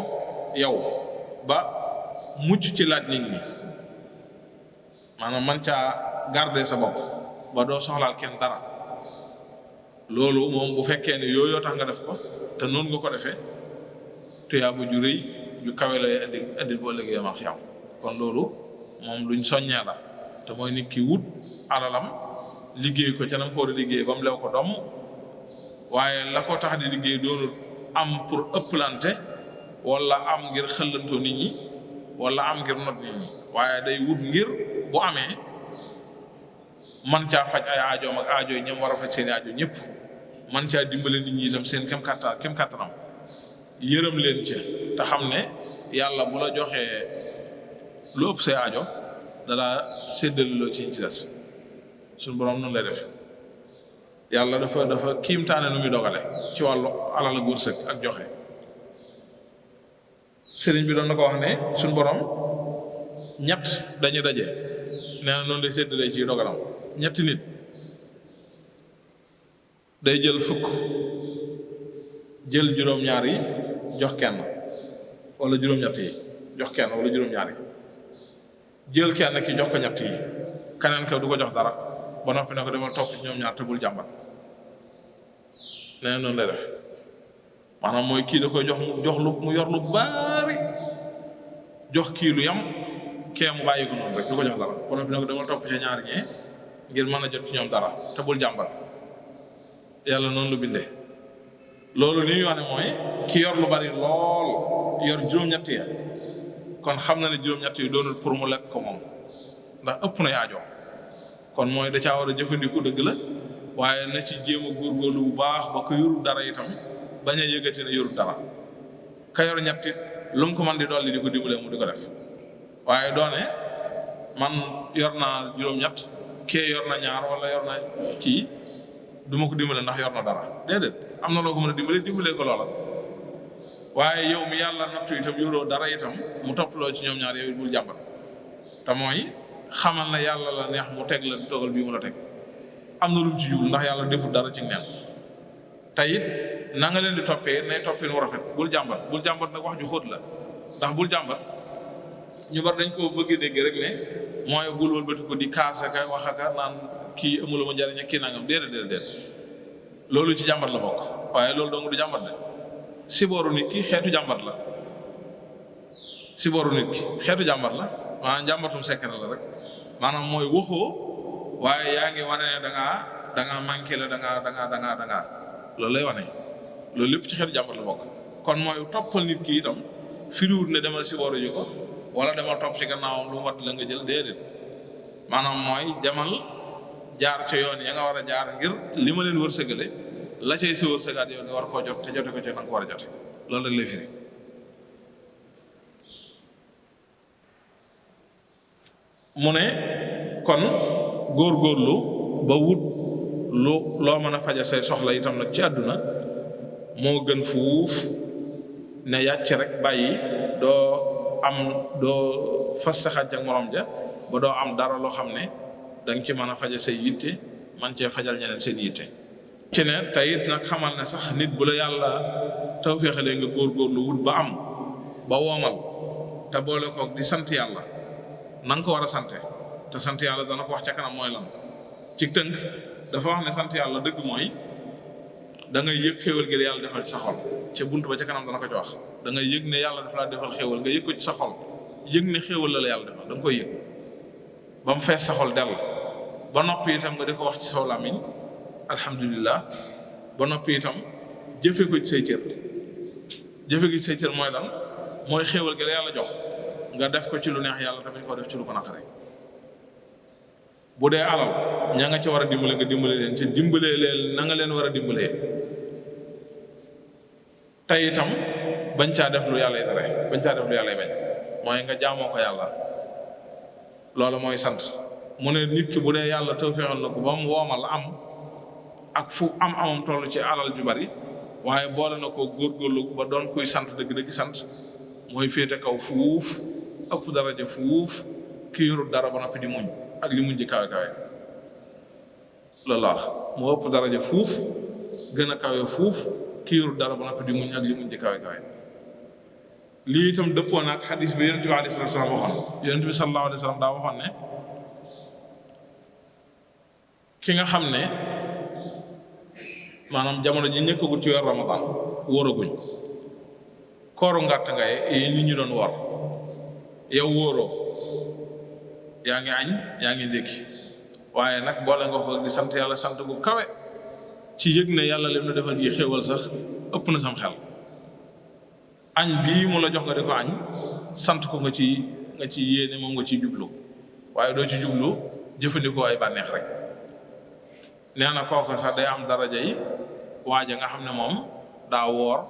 yow ba mucc ci laaj nit ñi maanaam man caa garder sa bopp ba doo soxlaal kenn dara loolu moom bu fekkee ne yooyoo tax nga def ko te noonu nga ko defee tuyaaba ju rëy ju kawe lay indi boo liggéey ma xiyam kon loolu moom luñ soññee la te mooy nit ki wut alalam liggéey ko ca nam ko war a liggéey ba mu lew ko domm waaye la ko tax di liggéey doonul am pour ëpplante wala am ngir xëllantoo nit ñi wala am ngir not nit ñi waaye day wut ngir bu amee man caa faj ay aajoom ak aajo yi ñoom war a faj seen i aajo ñëpp man caa dimbale nit ñi itam seen kem kattanam yërëm leen ca te xam ne yàlla bu la joxee lu ëpp say aajo dalaa séddale loo ci des suñu borom noonu lay def yàlla dafa kiimtaane nu muy dogale ci wàllu alal ak wërsëg ak joxe sëriñ bi doon na ko wax ne suñu borom ñett dañu daje nee na noonu lay séddale ci dogalam ñetti nit day jël fukk jël juróom-ñaar yi jox kenn wala juróom-ñett yi jox kenn wala juróom-ñaar yi jël kenn ki jox ko ñett yi keneen ka du ko jox dara ba noppi ne ko demal topp ci ñoom ñaar te bul jàmbat nee na noonu lay def maanaam mooy kii da koy jox lu mu yor lu bari jox kii lu yam kee mu bàyyi ko noonu rek du ko jox dara ba noppi ne ko demal topp ci ñaar ñee ngir mën a jot ci ñoom dara te bul jàmbat yàlla noonu lu bindee loolu li ñuy wax ne mooy ki yor lu bari lool yor juróom-ñett ya kon xam na ne juróom-ñett yi doonul pour mu lekk ko moom ndax ëpp na aajo kon mooy da caa war a jëfandiku dëgg la waaye na ci jéem a góorgóorlu bu baax ba ko yorul dara itam bañ a yëgati ne yorul dara ka yor ñetti lu mu ko mën di dolli di ko dimbale mu di ko def waaye doone man yor naa juróom-ñett kee yor na ñaar wala yor na kii du ma ko dimbale ndax yor na dara déedéet am na loo ko mën a dimbalee ko loola waaye yow mi yàlla nattu itam yoroo dara itam mu toppaloo ci ñoom ñaar yow it bul jàmbat te mooy xamal na yàlla la neex mu teg la dogal bii mu la teg am na lu mu ci jublu ndax yàlla deful dara ci neen te it na nga leen di toppee nay toppin wu rafet bul jàmbat nag wax ju xóot la ndax bul jàmbat ñu bari dañ ko bëgg dégg rek ne mooy bul wëlbati ko di kaasaka waxaka naan kii amula ma njariñ ak kii nangam déedéet loolu ci jàmbat la bokk waaye loolu dong du jàmbat de sibooru nit ki xeetu jàmbat la maanaam jàmbatum secret la rek maanaam mooy waxoo waaye yaa ngi wane ne da ngaa manqué la da ngaa loolu lay wane loolu lépp ci xeetu jàmbat la bokk kon mooy toppal nit ki itam firiwut ne demal sibooru ji ko wala demal topp ci gannaawam lu mu wat la nga jël déedéet maanaam mooy demal jaar ca yoon ya nga war a jaar ngir li ma leen wërsëgale la cay sa wërsëgaat yow nga war koo jot te jote ko ci na nga ko war a jote loolu rek lay firi mu ne kon góorgóorlu ba wut loo mën a faja say soxla itam nag ci àdduna moo gën fuuf ne yàcc rek bàyyi doo fas xaj ak morom ja ba doo am dara loo xam ne danga ci mën a faje say yitte man cee fajal ñeneen seen yitte ci ne tey it nag xamal ne sax nit bu la yàlla tawféexalee nga góorgóorlu wut ba am ba woomal te boole koog di sant yàlla na nga ko war a sante te sant yàlla dana ko wax ca kanam mooy lan ci tënk dafa wax ne sant yàlla dëgg mooy da ngay yëg xéewal gi yàlla defal ci sa xol ca bunt ba ca kanam dana ko ci wax da ngay yëg ne yàlla dafa laa defal xéewal nga yëg ko ci sa xol yëg ne xéewal la yàlla defal da nga koy yëg ba mu fees sa xol dell ba noppi itam nga di ko wax ci saw làmmiñ alhamdulillah ba noppi itam jëfe ko ci say cër jëfe ko ci say cër mooy lan mooy xéewal gi la yàlla jox nga def ko ci lu neex yàlla tamit koo def ci lu ko naqare bu dee alal ña nga ci war a dimbale nga dimbale leen ci dimbalee leen na nga leen war a dimbalee tey itam bañ caa def lu yàlla tere bañ caa def lu yàlla bañ mooy nga jaamoo ko yàlla loolu mooy sant mu ne nit ki bu dee yàlla tawfeexal na ko ba mu woomal am ak fu amam toll ci alal ju bari waaye boole na ko góorgóorlu ba doon kuy sant dëgg-dëgg sant mooy féete kaw fuuf ëpp daraja fuuf ki yorul dara ba noppi di muñ ak li muñ ji kawe kawe loolu la wax moo ëpp daraja fuuf gën a kawe fuuf ki yorul dara ba noppi di muñ ak li muñ ji kawe kawe lii itam dëppoo na ak xadis bi yonent bi alayhi salaatu wa salaam waxoon yonent bi sallallahu alayhi wa sallam daa waxoon ne ki nga xam ne maanaam jamono ji ñëkkagut ci weer Ramadan wóoraguñ kooru ngàtt ngay yi nit ñi doon woor yow wóoroo yaa ngi añ yaa ngi ndékki waaye nag boole nga ko di sant yàlla sant gu kawe ci yëg ne yàlla lim na defal ji xéewal sax ëpp na sam xel añ bii mu la jox nga di ko añ sant ko nga ci yéene moom nga ci jublu waaye doo ci jublu jëfandikoo ay bànneex rek nee na kooku sax day am daraja yi waaja nga xam ne moom daa woor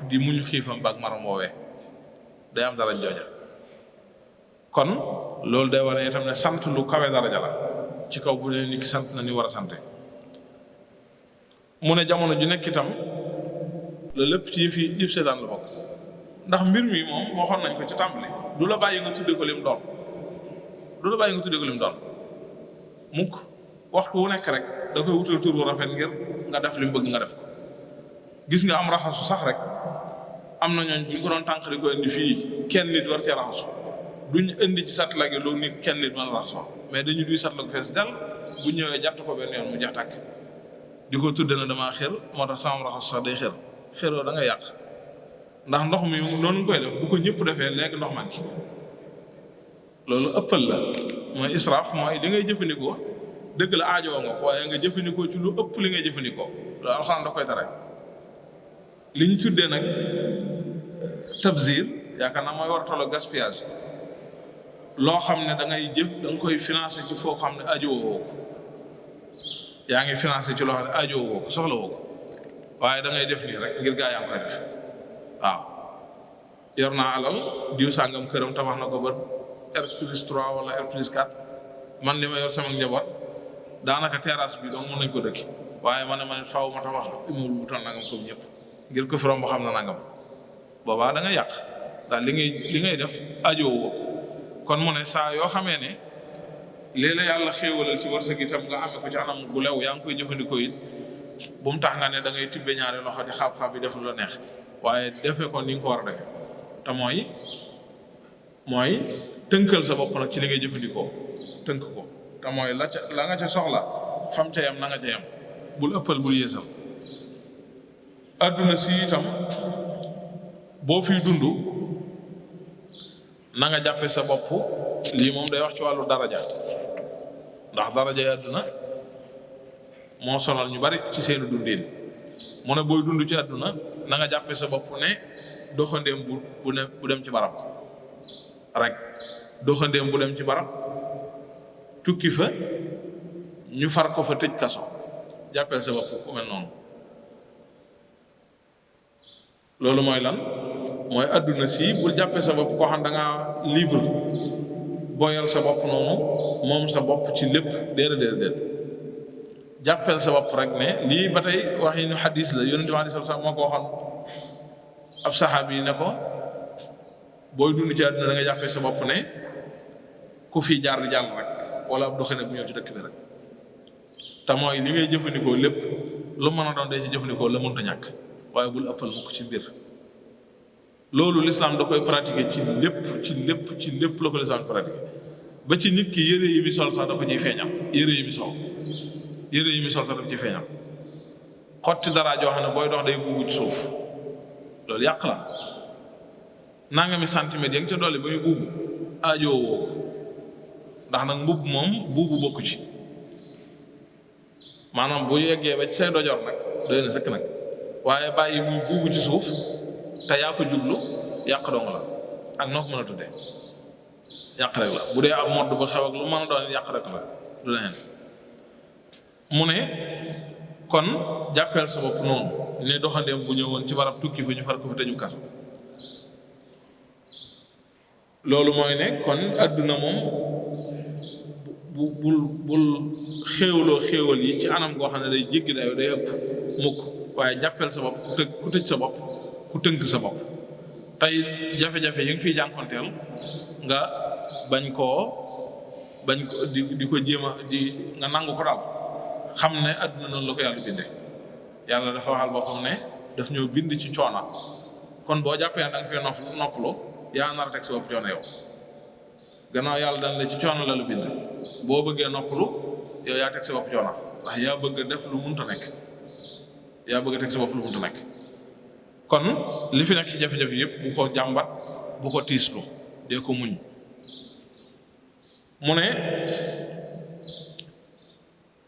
di muñ xiifam baag maram woowee day am daraja jooja kon loolu day wane itam ne sant lu kawe daraja la ci kaw bu ne nit ki sant na ni war a sante mu ne jamono ju nekk itam la lépp ci yëf seetaan la bokk ndax mbir mi moom waxoon nañ ko ci tàmbali du la bàyyi nga tudde ko lim doon mukk waxtu wu nekk rek da koy wutal tur bu rafet ngir nga def li mu bëgg nga def ko gis nga am raxasu sax rek am na ñooñ bu ñu ko doon tànq di ko indi fii kenn nit war cee raxasu duñ indi ci satla gi loolu nit kenn nit mën a raxasoo mais dañu duy satla ko fees dal bu ñëwee jàtt ko benn yoon mu jeex tàkk di ko tudde na damaa xër moo tax sama raxasu sax day xëroo da nga yàq ndax ndox mi noonu nga koy def bu ko ñëpp defee léegi ndox man ki loolu ëppal la mooy israaf mooy li ngay jëfandikoo dëgg la aajoo nga ko waaye nga jëfandikoo ci lu ëpp li ngay jëfandikoo loolu alxuraan da koy tere li ñu tuddee nag tabzir yaakaar naa mooy war a tolloo gaspillage loo xam ne da ngay da nga koy financé ci foo xam ne aajoo woo ko yaa ngi financé ci loo xam ne aajoo woo ko soxla woo ko waaye da ngay def nii rek ngir gaa yaa ngi koy def waaw yor naa alal diw sàngam këram tabax na ko ba R+3 wala R+4 man li ma yor sama njaboot daanaka terrasse bi donc mën nañ ko dëkki waaye ma ne faaw ma tabax immeuble bu toll nangam comme ñëpp ngir ko fi romb xam na nangam boobaa da nga yàq daal li ngay def aajo woo ko kon mu ne saa yoo xamee ne léeg-léeg yàlla xéewalal ci wërsëg itam nga amee ko ci anam gu lew yaa ngi koy jëfandikoo it bu mu tax nga ne da ngay tibbe ñaari loxo di xaab-xaab bi def lu la neex waaye defee ko ni nga ko war a defee te mooy tënkal sa bopp nag ci li ngay jëfandikoo tënk ko te mooy la nga ca soxla fam ca yam na nga ca yam bul ëppal bul yéesal adduna si itam boo fiy dund na nga jàppe sa bopp lii moom day wax ci wàllu daraja ndax daraja yi adduna moo sonal ñu bari ci seeni dundin mu ne booy dund ci adduna na nga jàppe sa bopp ne doxandéem bu dem ci barab rek doxandéem bu dem ci barab tukki fa ñu far ko fa tëj kaso jàppeel sa bopp ku mel noonu loolu mooy lan mooy adduna si bul jàppee sa bopp koo xam da ngaa libre boyal sa bopp noonu moom sa bopp ci lépp déedéet jàppeel sa bopp rek ne lii ba tey wax yi ñu xadis la yonent bi alayhi salaam moo ko waxoon ab saxaabi yi ne ko booy dund ci àdduna da nga jàppee sa bopp ne ku fi jaar di jàll rek wala ab doxine bu ñëw ci dëkk bi rek te mooy li ngay jëfandikoo lépp lu mën a doon day ci jëfandikoo la mënta ñàkk waaye bul ëppal mukk ci mbir loolu l'islam da koy pratiquer ci lépp la ko l'islam pratiquer ba ci nit ki yére yi mi sol sax da ko ciy feeñal yére yi mi sol sax da ko ciy feeñal xotti dara joo xam ne booy dox day buubu ci suuf loolu yàq la nangami centimètres ya nga ca dolli ba muy buubu aajoo woo ko ndax nag mbubb moom buubu bokku ci maanaam bu yeggee ba ci say dojor nag doy na sëkk nag waaye bàyyi muy buubu ci suuf te yaa ko jublu yàq dong la ak noo ko mën a tuddee yàq rek la bu dee ab modd ba xew ak lu mën a doon yàq rek la du leneen mu ne kon jàppeel sa bopp noonu ne doxandeem bu ñëwoon ci barab tukki fi ñu far ko fi tëjum kaso loolu mooy ne kon adduna moom bul xéewaloo xéewal yi ci anam goo xam ne day jéggi dayoo day ëpp mukk waaye jàppeel sa bopp ku tëj sa bopp ku tënk sa bopp tey jafe-jafe yi nga fiy jànkonteel nga bañ ko di ko jéem a nga nangu ko daal xam ne adduna noonu la ko yàlla bindee yàlla dafa waxal boo xam ne daf ñëw bind ci coona kon boo jàppee da nga fee noppalu yaa nar a teg sa bopp coono yow gannaaw yàlla dañ la ci coono la bind boo bëggee noppalu yow yaa teg sa bopp coono ndax yaa bëgg a def lu munta nekk yaa bëgg a teg sa bopp lu munta nekk kon li fi nekk ci jafe-jafe yëpp bu ko jàmbat bu ko tiislu dee ko muñ mu ne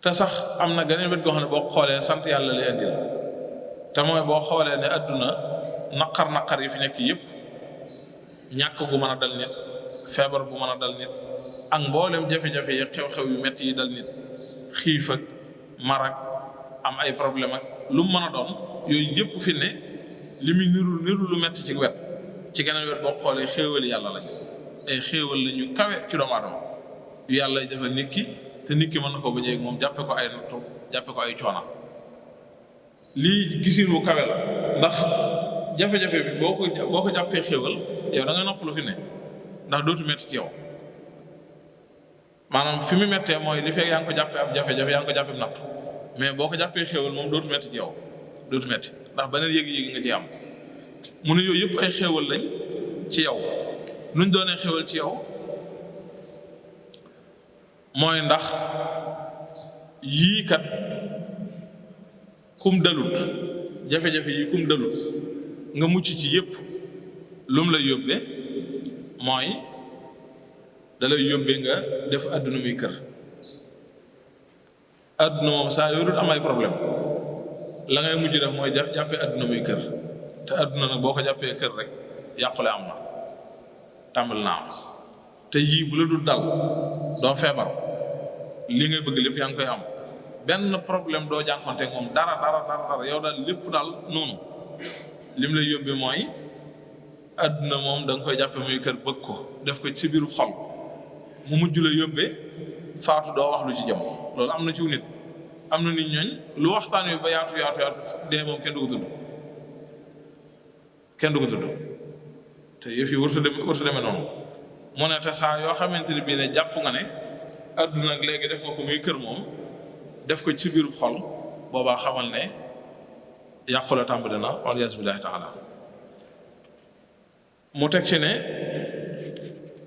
te sax am na geneen wet goo xam ne boo xoolee sant yàlla lay indil te mooy boo xoolee ne adduna naqar yi fi nekk yëpp ñàkk gu mën a dal nit feebar bu mën a dal nit ak mboolem jafe-jafe yi xew-xew yu metti yi dal nit xiif ak mar ak am ay problème ak lu mu mën a doon yooyu yëpp fi ne li muy niru lu metti ci wet ci geneen wet boo xoolee xéewal yàlla lañ ay xéewal la ñu kawe ci doomu aadama yu yàlla defal nit ki te nit ki mën na ko bañ a moom jàppe ko ay nattu jàppe ko ay coona lii gisin wu kawe la ndax jafe-jafe bi boo ko jàppee xéewal yow da nga noppalu fi ne ndax dootu metti ci yow maanaam fi mu mettee mooy li fekk yaa ngi ko jàppee ab jafe-jafe yaa ngi ko jàppee nattu mais boo ko jàppee xéewal moom dootu metti ci yow dootu metti ndax beneen yëg-yëg nga ci am mu ne yooyu yëpp ay xéewal lañ ci yow nuñ doonee xéewal ci yow mooy ndax yii kat kum dalut jafe-jafe yi kum dalut nga mucc ci yëpp lum lay yóbbee mooy da lay yóbbee nga def adduna muy kër adduna moom saa yorut am ay problème la ngay mujj def mooy jàppee adduna muy kër te adduna nag boo ko jàppee kër rek yàqule am na tàmbal naa am te yii bu la dul dal doo feebar li ngay bëgg lépp yaa ngi koy am benn problème doo jànkonte moom dara yow daal lépp daal noonu lim lay yóbbee mooy adduna moom da nga koy jàppe muy kër bëgg ko def ko ci biiru xol mu mujj la yóbbee faatu doo wax lu ci jëm loolu am na ci nit am na nit ñooñ lu waxtaan wi ba yaatu dee moom kenn du ko tudd te yëf yi warta demee noonu mu ne te saa yoo xamante ne bii ne jàpp nga ne adduna ak léegi def nga ko muy kër moom def ko ci biiru xol boobaa xamal ne yàqula tàmbali na waliyasu billahi taala mu teg ci ne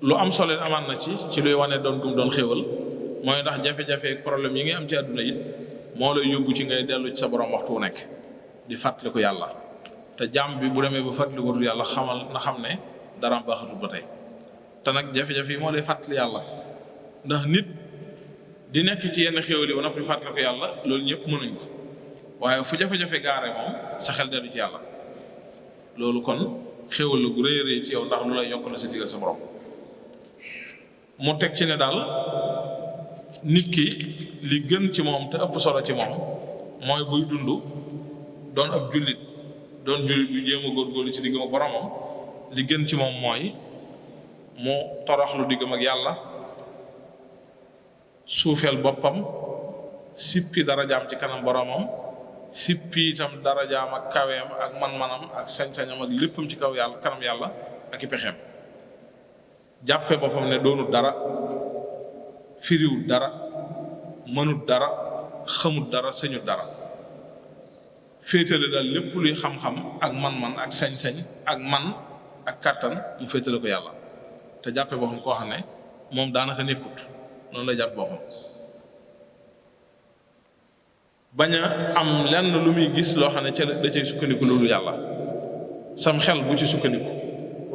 lu am solo amaan na ci luy wane doon gum doon xéewal mooy ndax jafe-jafe ak problème yi ngay am ci àdduna yi moo lay yóbbu ci ngay dellu ci sa borom waxtu wu nekk di fàttaliku yàlla te jàmm bi bu demee ba fàttalikutul yàlla xam ne daraam baaxatul ba tey te nag jafe-jafe yi moo lay fàttali yàlla ndax nit di nekk ci yenn xéewal yi ba noppi fàttaliku yàlla loolu ñëpp mënuñ ko waaye fu jafe-jafe gaare moom sa xel dellu ci yàlla loolu kon xéewal la gu rëy rëy ci yow ndax lu lay yokk la si digal sa borom mu teg ci ne daal nit ki li gën ci moom te ëpp solo ci moom mooy buy dund doon ab jullit doon jullit bu jéem a góorgóorlu ci diggam ak boromam li gën ci moom mooy mu toroxlu diggam ak yàlla suufeel boppam sippi dara jaam ci kanam boromam sippi itam darajaam ak kaweem ak man-manam ak sañ-sañam ak léppam ci kaw yàlla kanam yàlla ak i pexeem jàppe boppam ne doonut dara firiwut dara mënut dara xamut dara sañut dara féetale daal lépp luy xam-xam ak man-man ak sañ-sañ ak man ak kàttan mu féetale ko yàlla te jàppe boppam koo xam ne moom daanaka nekkut noonu la jàpp boppam bañ a am lenn lu muy gis loo xam ne ca da cay sukkandiku loolu yàlla sam xel bu ci sukkandiku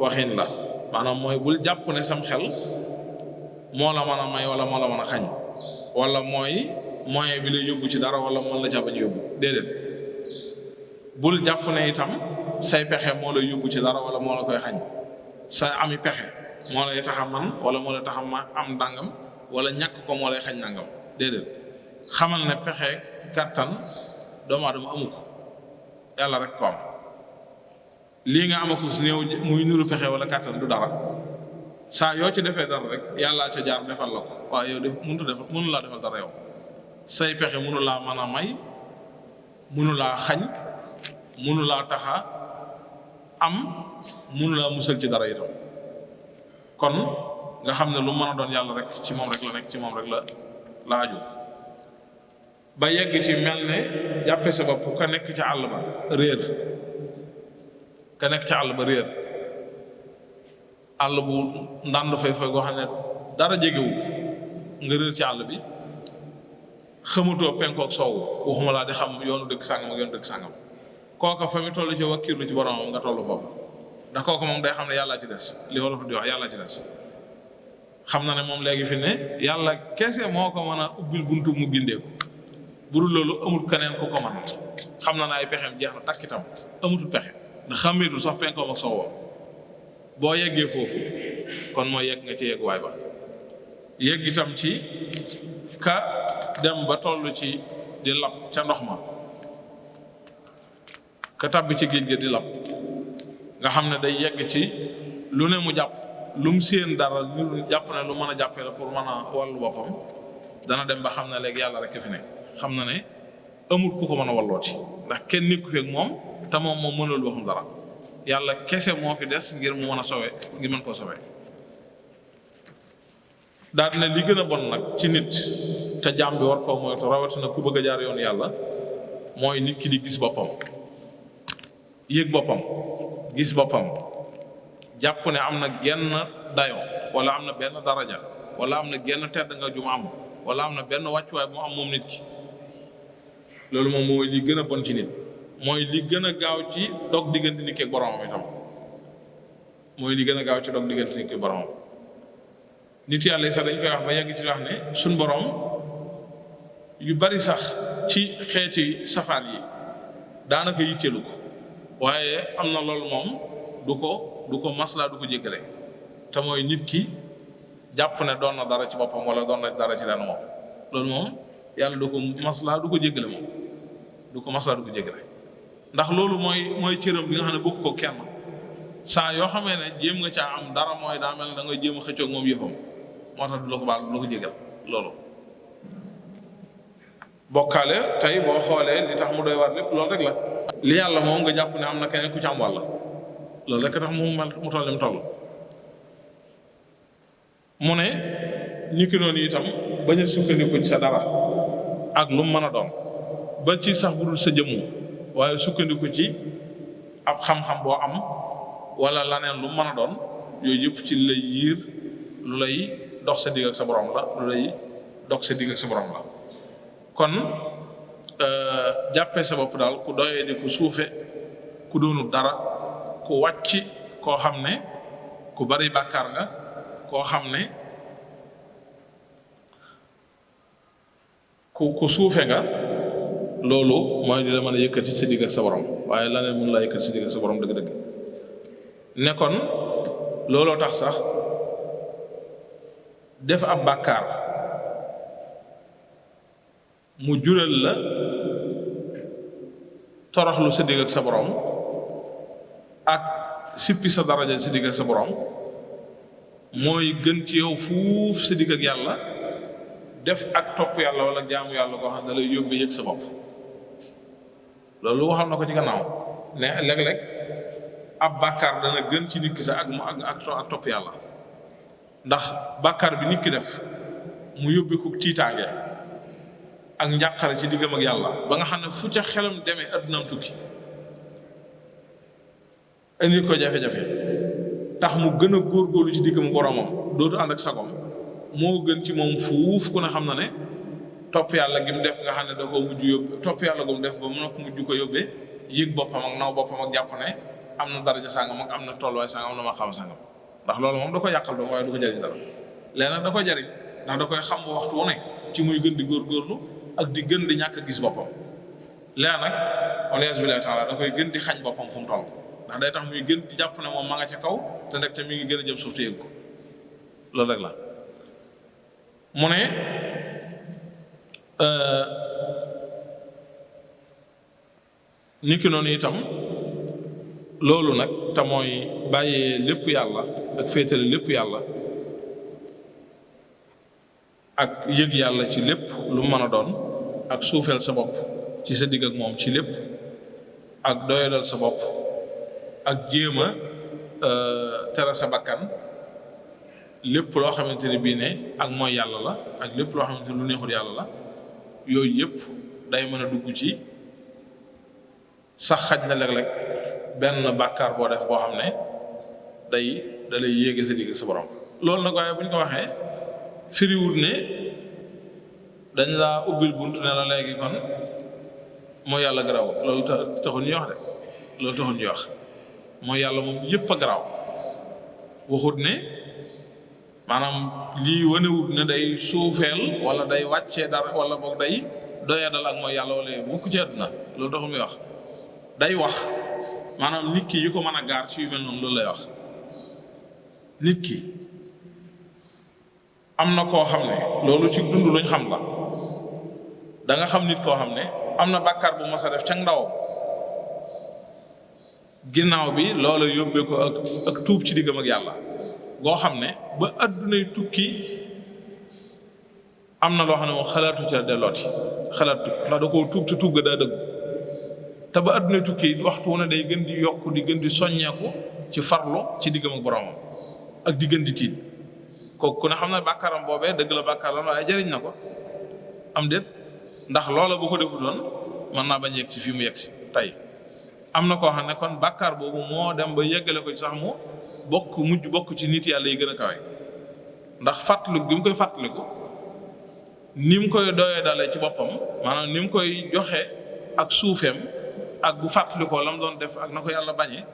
waxin la maanaam mooy bul jàpp ne sam xel moo la mën a may wala moo la mën a xañ wala mooy moyen bi lay yóbbu ci dara wala mën la ca bañ yóbbu déedéet bul jàpp ne itam say pexe moo lay yóbbu ci dara wala moo la koy xañ sa ami pexe moo lay tax a man wala moo lay tax a am ndàngam wala ñàkk ko moo lay xañ ndàngam déedéet xamal ne pexe kàttan doomu aadama amu ko yàlla rek ko am lii nga amaku si néew muy nuru pexe wala kàttan du dara saa yoo ci defee dara rek yàllaa ca jaar defal la ko waaye yow mënu laa defal dara yow say pexe mënu laa mën a may mënu laa xañ mënu laa taxa am mënu laa musal ci dara itam kon nga xam ne lu mën a doon yàlla rek ci moom rek la nekk ci moom rek la aju ba yegg ci mel ne jàppe sa bopp ka nekk ca àll ba réer ka nekk ca àll ba réer àll bu ndànd fay goo xam ne dara jegewu nga réer ci àll bi xamatoo penkook soowu waxuma laa di xam yoonu dëkk sàngam ak yoonu dëkk sàngam kooka fa mi toll ci wakkirlu ci boromam nga toll foofu ndax kooka moom day xam ne yàllaa ci des li wolof di wax yàllaa ci des xam na ne moom léegi fi ne yàlla kese moo ko mën a ubbil buntu mu gindeeku bu dul loolu amul keneen ku ko mën xam na ne ay pexeem jeex na takk itam amutul pexe ndax xàmmeetul sax penkoom ak soowoo boo yeggee foofu kon mooy yegg nga ci yegguwaay ba yegg itam ci ka dem ba toll ci di lab ca ndox ma ka tàbbi ci géej ga di lab nga xam ne day yegg ci lu ne mu jàpp lu mu séen dara ñu jàpp ne lu mën a jàppee la pour mën a wallu boppam dana dem ba xam ne léegi yàlla rek fi ne xam na ne amul ku ko mën a wallooti ndax kenn nekku feek moom te moom mënul boppam dara yàlla kese moo fi des ngir mu mën a sowe ngir mën koo sowe daal ne li gën a bon nag ci nit te jaam bi war koo moytu rawatina ku bëgg a jaar yoonu yàlla mooy nit ki di gis boppam yëg boppam gis boppam jàpp ne am na genn dayo wala am na benn daraja wala am na genn tedd nga ju mu am wala am na benn wàccuwaay bu mu am moom nit ki loolu moom mooy li gën a bon ci nit mooy li gën a gaaw ci dog diggante nit ki ak boromam itam mooy li gën a gaaw ci dog diggante nit ki ak boromam nit yàlla yi sax dañ koy wax ba yegg ci wax ne suñ borom yu bari sax ci xeeti safaan yi daanaka yitteelu ko waaye am na loolu moom du ko maslaa du ko jéggale te mooy nit ki jàpp ne doon na dara ci boppam wala doon na dara ci lenn moom loolu moom yàlla du ko maslaa du ko jéggale moom du ko maslaa du ko jéggale ndax loolu mooy cëram bi nga xam ne bëgg ko kenn saa yoo xamee ne jéem nga caa am dara mooy daa mel ne da nga jéem a xëccoog moom yëfam moo tax du la ko baal du la ko jégal loolu bokkaale tey boo xoolee li tax mu doy war lépp loolu rek la li yàlla moom nga jàpp ne am na keneen ku ci am wàlla loolu rek tax mu toll mu toll mu ne ñi ki noonu itam bañ a sukkandiku ci sa dara ak lu mu mën a doon ba ci sax bu dul sa jëmmu waaye sukkandiku ci ab xam-xam boo am wala laneen lu mu mën a doon yooyu yëpp ci lay yiir lu lay dox sa digg ak sa borom la lu lay dox sa digg ak sa borom la kon jàppee sa bopp daal ku doyee di ku suufe ku doonul dara ku wàcc koo xam ne ku bari bàkkaar nga koo xam ne ku suufe nga loolu mooy di la mën a yëkkati sa digg ak sa borom waaye laneen mun laa yëkkati sa digg ak sa borom dëgg-dëgg ne kon looloo tax sax def ab bàkkaar mu jural la toroxlu sa digg ak sa borom ak sippi sa daraja sa digg ak sa borom mooy gën ci yow fuuf sa digg ak yàlla def ak topp yàlla wala jaamu yàlla koo xam ne da lay yóbbee yëg sa bopp loolu waxal na ko ci gannaaw ne léeg-léeg ab bàkkaar dana gën ci nit ki sax ak topp yàlla ndax bàkkaar bi nit ki def mu yóbbe ko tiitaange ak njàqare ci diggam ak yàlla ba nga xam ne fu ca xelam demee addunaam tukki indi ko jafe-jafe tax mu gën a góorgóorlu ci diggam boromam dootu ànd ak sagom moo gën ci moom fuuf ku ne xam na ne topp yàlla gi mu def nga xam ne da koo mujj yóbbe topp yàlla gu mu def ba mu nag mujj ko yóbbee yëg boppam ak naw boppam ak jàpp ne am na daraja sàngam ak am na tolluwaay sàngam am na ma xam sàngam ndax loolu moom da koy yàqal doom waaye du ko jariñ dara léegi nag da koy jariñ ndax da koy xam waxtu wu ne ci muy gën di góorgóorlu ak di gën di ñàkk gis boppam léegi nag waliyasu billahi taala da koy gën di xañ boppam fu mu toll ndax day tax muy gën di jàpp ne moom ma nga ca kaw te ndek te mi ngi gën a jëm suuf te yëg ko loolu rek la mu ne ni ki noonu itam loolu nag te mooy bàyyee lépp yàlla ak féetale lépp yàlla ak yëg yàlla ci lépp lu mën a doon ak suufeel sa bopp ci sa digg ak moom ci lépp ak doyadal sa bopp ak jéem a tere sa bakkan lépp loo xamante ne bii ne ak mooy yàlla la ak lépp loo xamante ne lu neexul yàlla la yooyu yëpp day mën a dugg ci sax xaj na léeg-léeg benn bàkkaar boo def boo xam ne da lay yéege sa digg sa borom loolu nag waaye bu ñu ko waxee firiwut ne dañ laa ubbil bunt ne la léegi kon mooy yàlla garaaw loolu taxul ñuy wax de loolu taxul ñuy wax mooy yàlla moom yëpp a garaaw waxut ne maanaam lii wanewut ne day suufeel wala day wàccee dara wala boog day doyadal ak mooy yàlla wala mukk ci àdduna loolu taxul muy wax day wax maanaam nit ki yi ko mën a gaar ci yu mel noonu loolu lay wax nit ki am na koo xam ne loolu ci dund luñ xam la da nga xam nit koo xam ne am na bàkkaar bu mos a def ca ndawam ginnaaw bi loola yóbbee ko ak tuub ci diggam ak yàlla goo xam ne ba addunay tukki am na loo xam ne moom xalaatu ci la dellooti xalaatu ndax da koo tuub te tuub ga daa dëggu te ba addunay tukki waxtu wu ne day gën di yokk di gën di soññeeku ci farlu ci diggam ak boromam ak di gën di tiit kooku ku ne xam ne bàkkaaram boobee dëgg la bàkkaar la waaye jëriñ na ko am déet ndax loola bu ko defutoon mën naa bañ yegg si fii mu yegg si tey am na koo xam ne kon bàkkaar boobu moo dem ba yeggale ko ci sax mu mujj bokk ci nit yàlla yi gën a kawe ndax fàttaliku gi mu koy fàttaliku ni mu koy doyee dalee ci boppam maanaam ni mu koy joxe ak suufeem ak bu fàttalikoo la mu doon def ak na ko yàlla bañee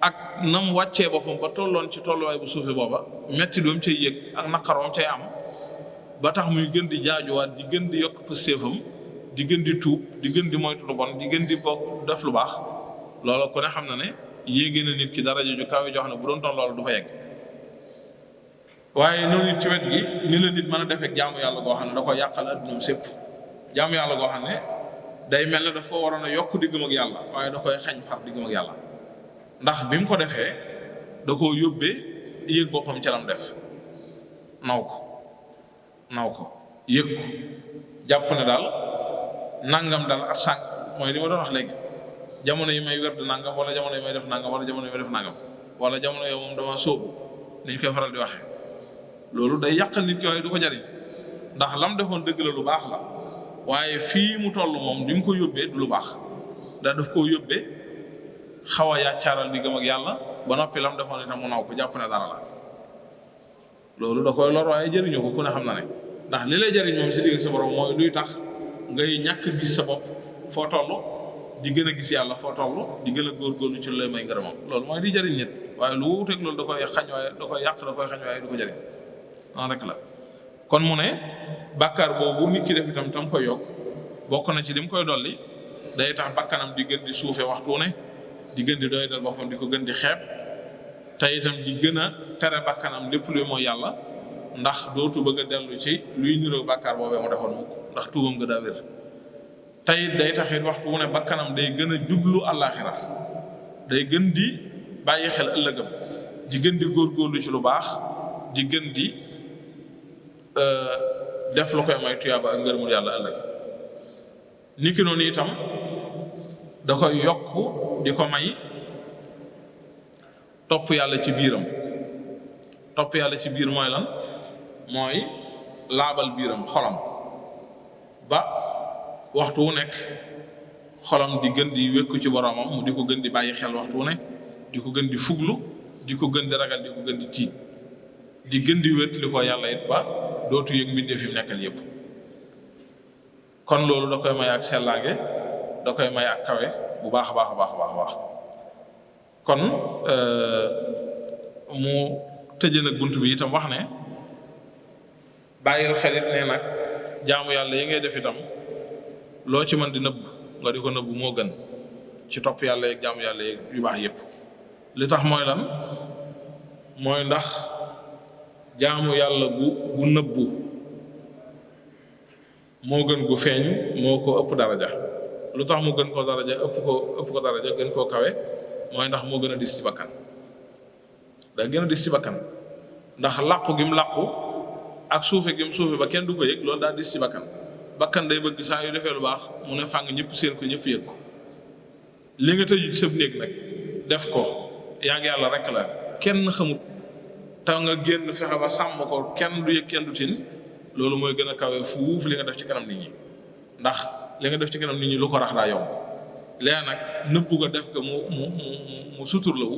ak na mu wàccee boppam ba tolloon ci tolluwaay bu suufe booba metti doom cay yëg ak naqaroom cay am ba tax muy gën di jaajuwaat di gën di yokk pëstéefam di gën di tuub di gën di moytu lu bon di gën di bokk def lu baax loolu ku ne xam na ne yéegée na nit ki daraja ju kawe jox ne bu doon toon loolu du fa yegg waaye noonu it ci wet gi ni la nit mën a defee jaamu yàlla goo xam ne da ko yàqal addunam sépp jaamu yàlla goo xam ne day mel ne daf ko waroon a yokk diggam ak yàlla waaye da koy xañ far diggam ak yàlla ndax bi mu ko defee da koo yóbbee yëg boppam ca lam def naw ko yëg ko jàpp ne daal nangam daal at sànq mooy li ma doon wax léegi jamono yi may werd nangam wala jamono yi may def nangam wala jamono yi may def nangam wala jamono yi moom dama sóobu niñ koy faral di waxee loolu day yàqal nit ki waaye du ko jariñ ndax lam defoon dëgg la lu baax la waaye fii mu toll moom li mu ko yóbbee du lu baax da daf koo yóbbee xaw a yàccaaral diggam ak yàlla ba noppi lam defoon itam mu naw ko jàpp ne dara la loolu da koy lor waaye jëriñoo ko ku ne xam na ne ndax li lay jëriñ moom si digg sa borom mooy luy tax ngay ñàkk gis sa bopp foo toll di gën a gis yàlla foo toll di gën a góorgóorlu ci lu lay may ngërëmam loolu mooy di jëriñ nit waaye lu wuuteeg loolu da koy xañ waaye da koy yàq da koy xañ waaye du ko jëriñ noonu rek la kon mu ne bàkkaar boobu nit ki def itam tam koy yokk bokk na ci li mu koy dolli day tax bakkanam di gën di suufe waxtu ne di gën di doy dal boppam di ko gën di xeeb te itam di gën a tere bakkanam lépp luy mooy yàlla ndax dootu bëgg a dellu ci luy niroog bàkkaar boobee mu defoon mukk ndax tuubam nga daa wér tey day taxit waxtu wu ne bakkanam day gën a jublu àllaaxira day gën di bàyyi xel ëllëgam di gën di góorgóorlu ci lu baax di gën di def lu koy may tuyaaba ak ngërëmul yàlla ëllëg niki noonu itam da koy yokk di ko may topp yàlla ci biiram. topp yàlla ci biir mooy lan? mooy laabal biiram xolam ba waxtu wu nekk xolam di gën di wékku ci boromam, mu di ko gën di bàyyi xel waxtu wu ne, di ko gën di fuglu, di ko gën di ragal, di ko gën di tiit, di gën di wét li ko yàlla it ba dootu yëg mbindee fi mu nekkal yépp. kon loolu da koy may ak sellaange, da koy may ak kawe bu baax a baax a baax a baax a baax. kon mu tëje nag bunt bi itam wax ne bàyyil xelit ne nag jaamu yàlla yi ngay def itam loo ci mën di nëbb nga di ko nëbb moo gën ci topp yàlla yeeg jaamu yàlla yeeg yu baax yépp. li tax mooy lan? mooy ndax jaamu yàlla gu nëbbu moo gën gu feeñ, moo ko ëpp daraja. lu tax mu gën koo daraja, ëpp ko daraja, gën koo kawe? mooy ndax moo gën a dis ci bakkan. da gën a dis ci bakkan ndax làqu gi mu làqu ak suufe gi mu suufe ba kenn du ko yëg, loolu daa dis ci bakkan. bakkan day bëgg saa yu defee lu baax mu ne fàng ñëpp seen ko, ñëpp yëg ko. li nga tëju ci sab néeg nag def ko yàgg yàlla rek la, kenn xamut, te nga génn fexe ba sàmm ko, kenn du yëg kenn du tin, loolu mooy gën a kawe fuuf li nga def ci kanam nit ñi. ndax li nga def ci kanam nit ñi lu ko rax daa yomb. léegi nag nëbbu ko def ko mu suturlawu,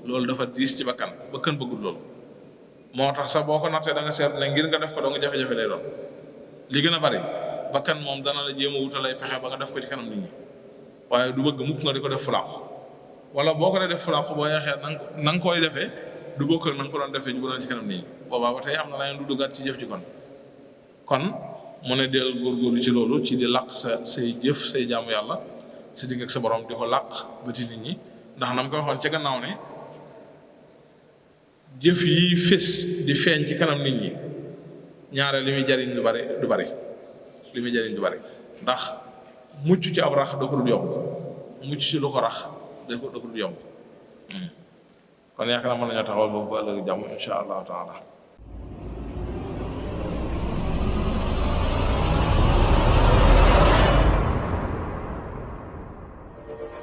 loolu dafa diis ci bakkan bëggul loolu. moo tax sax boo ko nattee da nga seet ne ngir nga def ko doo nga jafe-jafe lay doon. li gën a bari bakkan moom dana la jéem a wutal ay pexe ba nga def ko ci kanam nit ñi, waaye du bëgg mukk nga di ko def fulaaxu, wala boo ko dee def fulaaxu boo yeexee na nga koy defee du bokk ak na nga ko doon defee ñu doon ci kanam nit ñi. boobaa ba tey am na leneen lu duggaat ci jëf ji kon mu ne del góorgóorlu ci loolu, ci di làq say jëf, say jaamu yàlla si digg ak sa borom, di ko làq bëti nit ñi. ndax na ma koy waxoon ca gannaaw ne jëf yi fés di feeñ ci kanam nit ñi ñaare li muy jariñ du bari li muy jariñ du bari. ndax mucc ci ab rax da ko dul yomb, mucc ci lu ko rax da ko dul yomb. kon yaakaar naa mën nañoo taxawal boobu ba ëllëg jàmm insha allahu taala.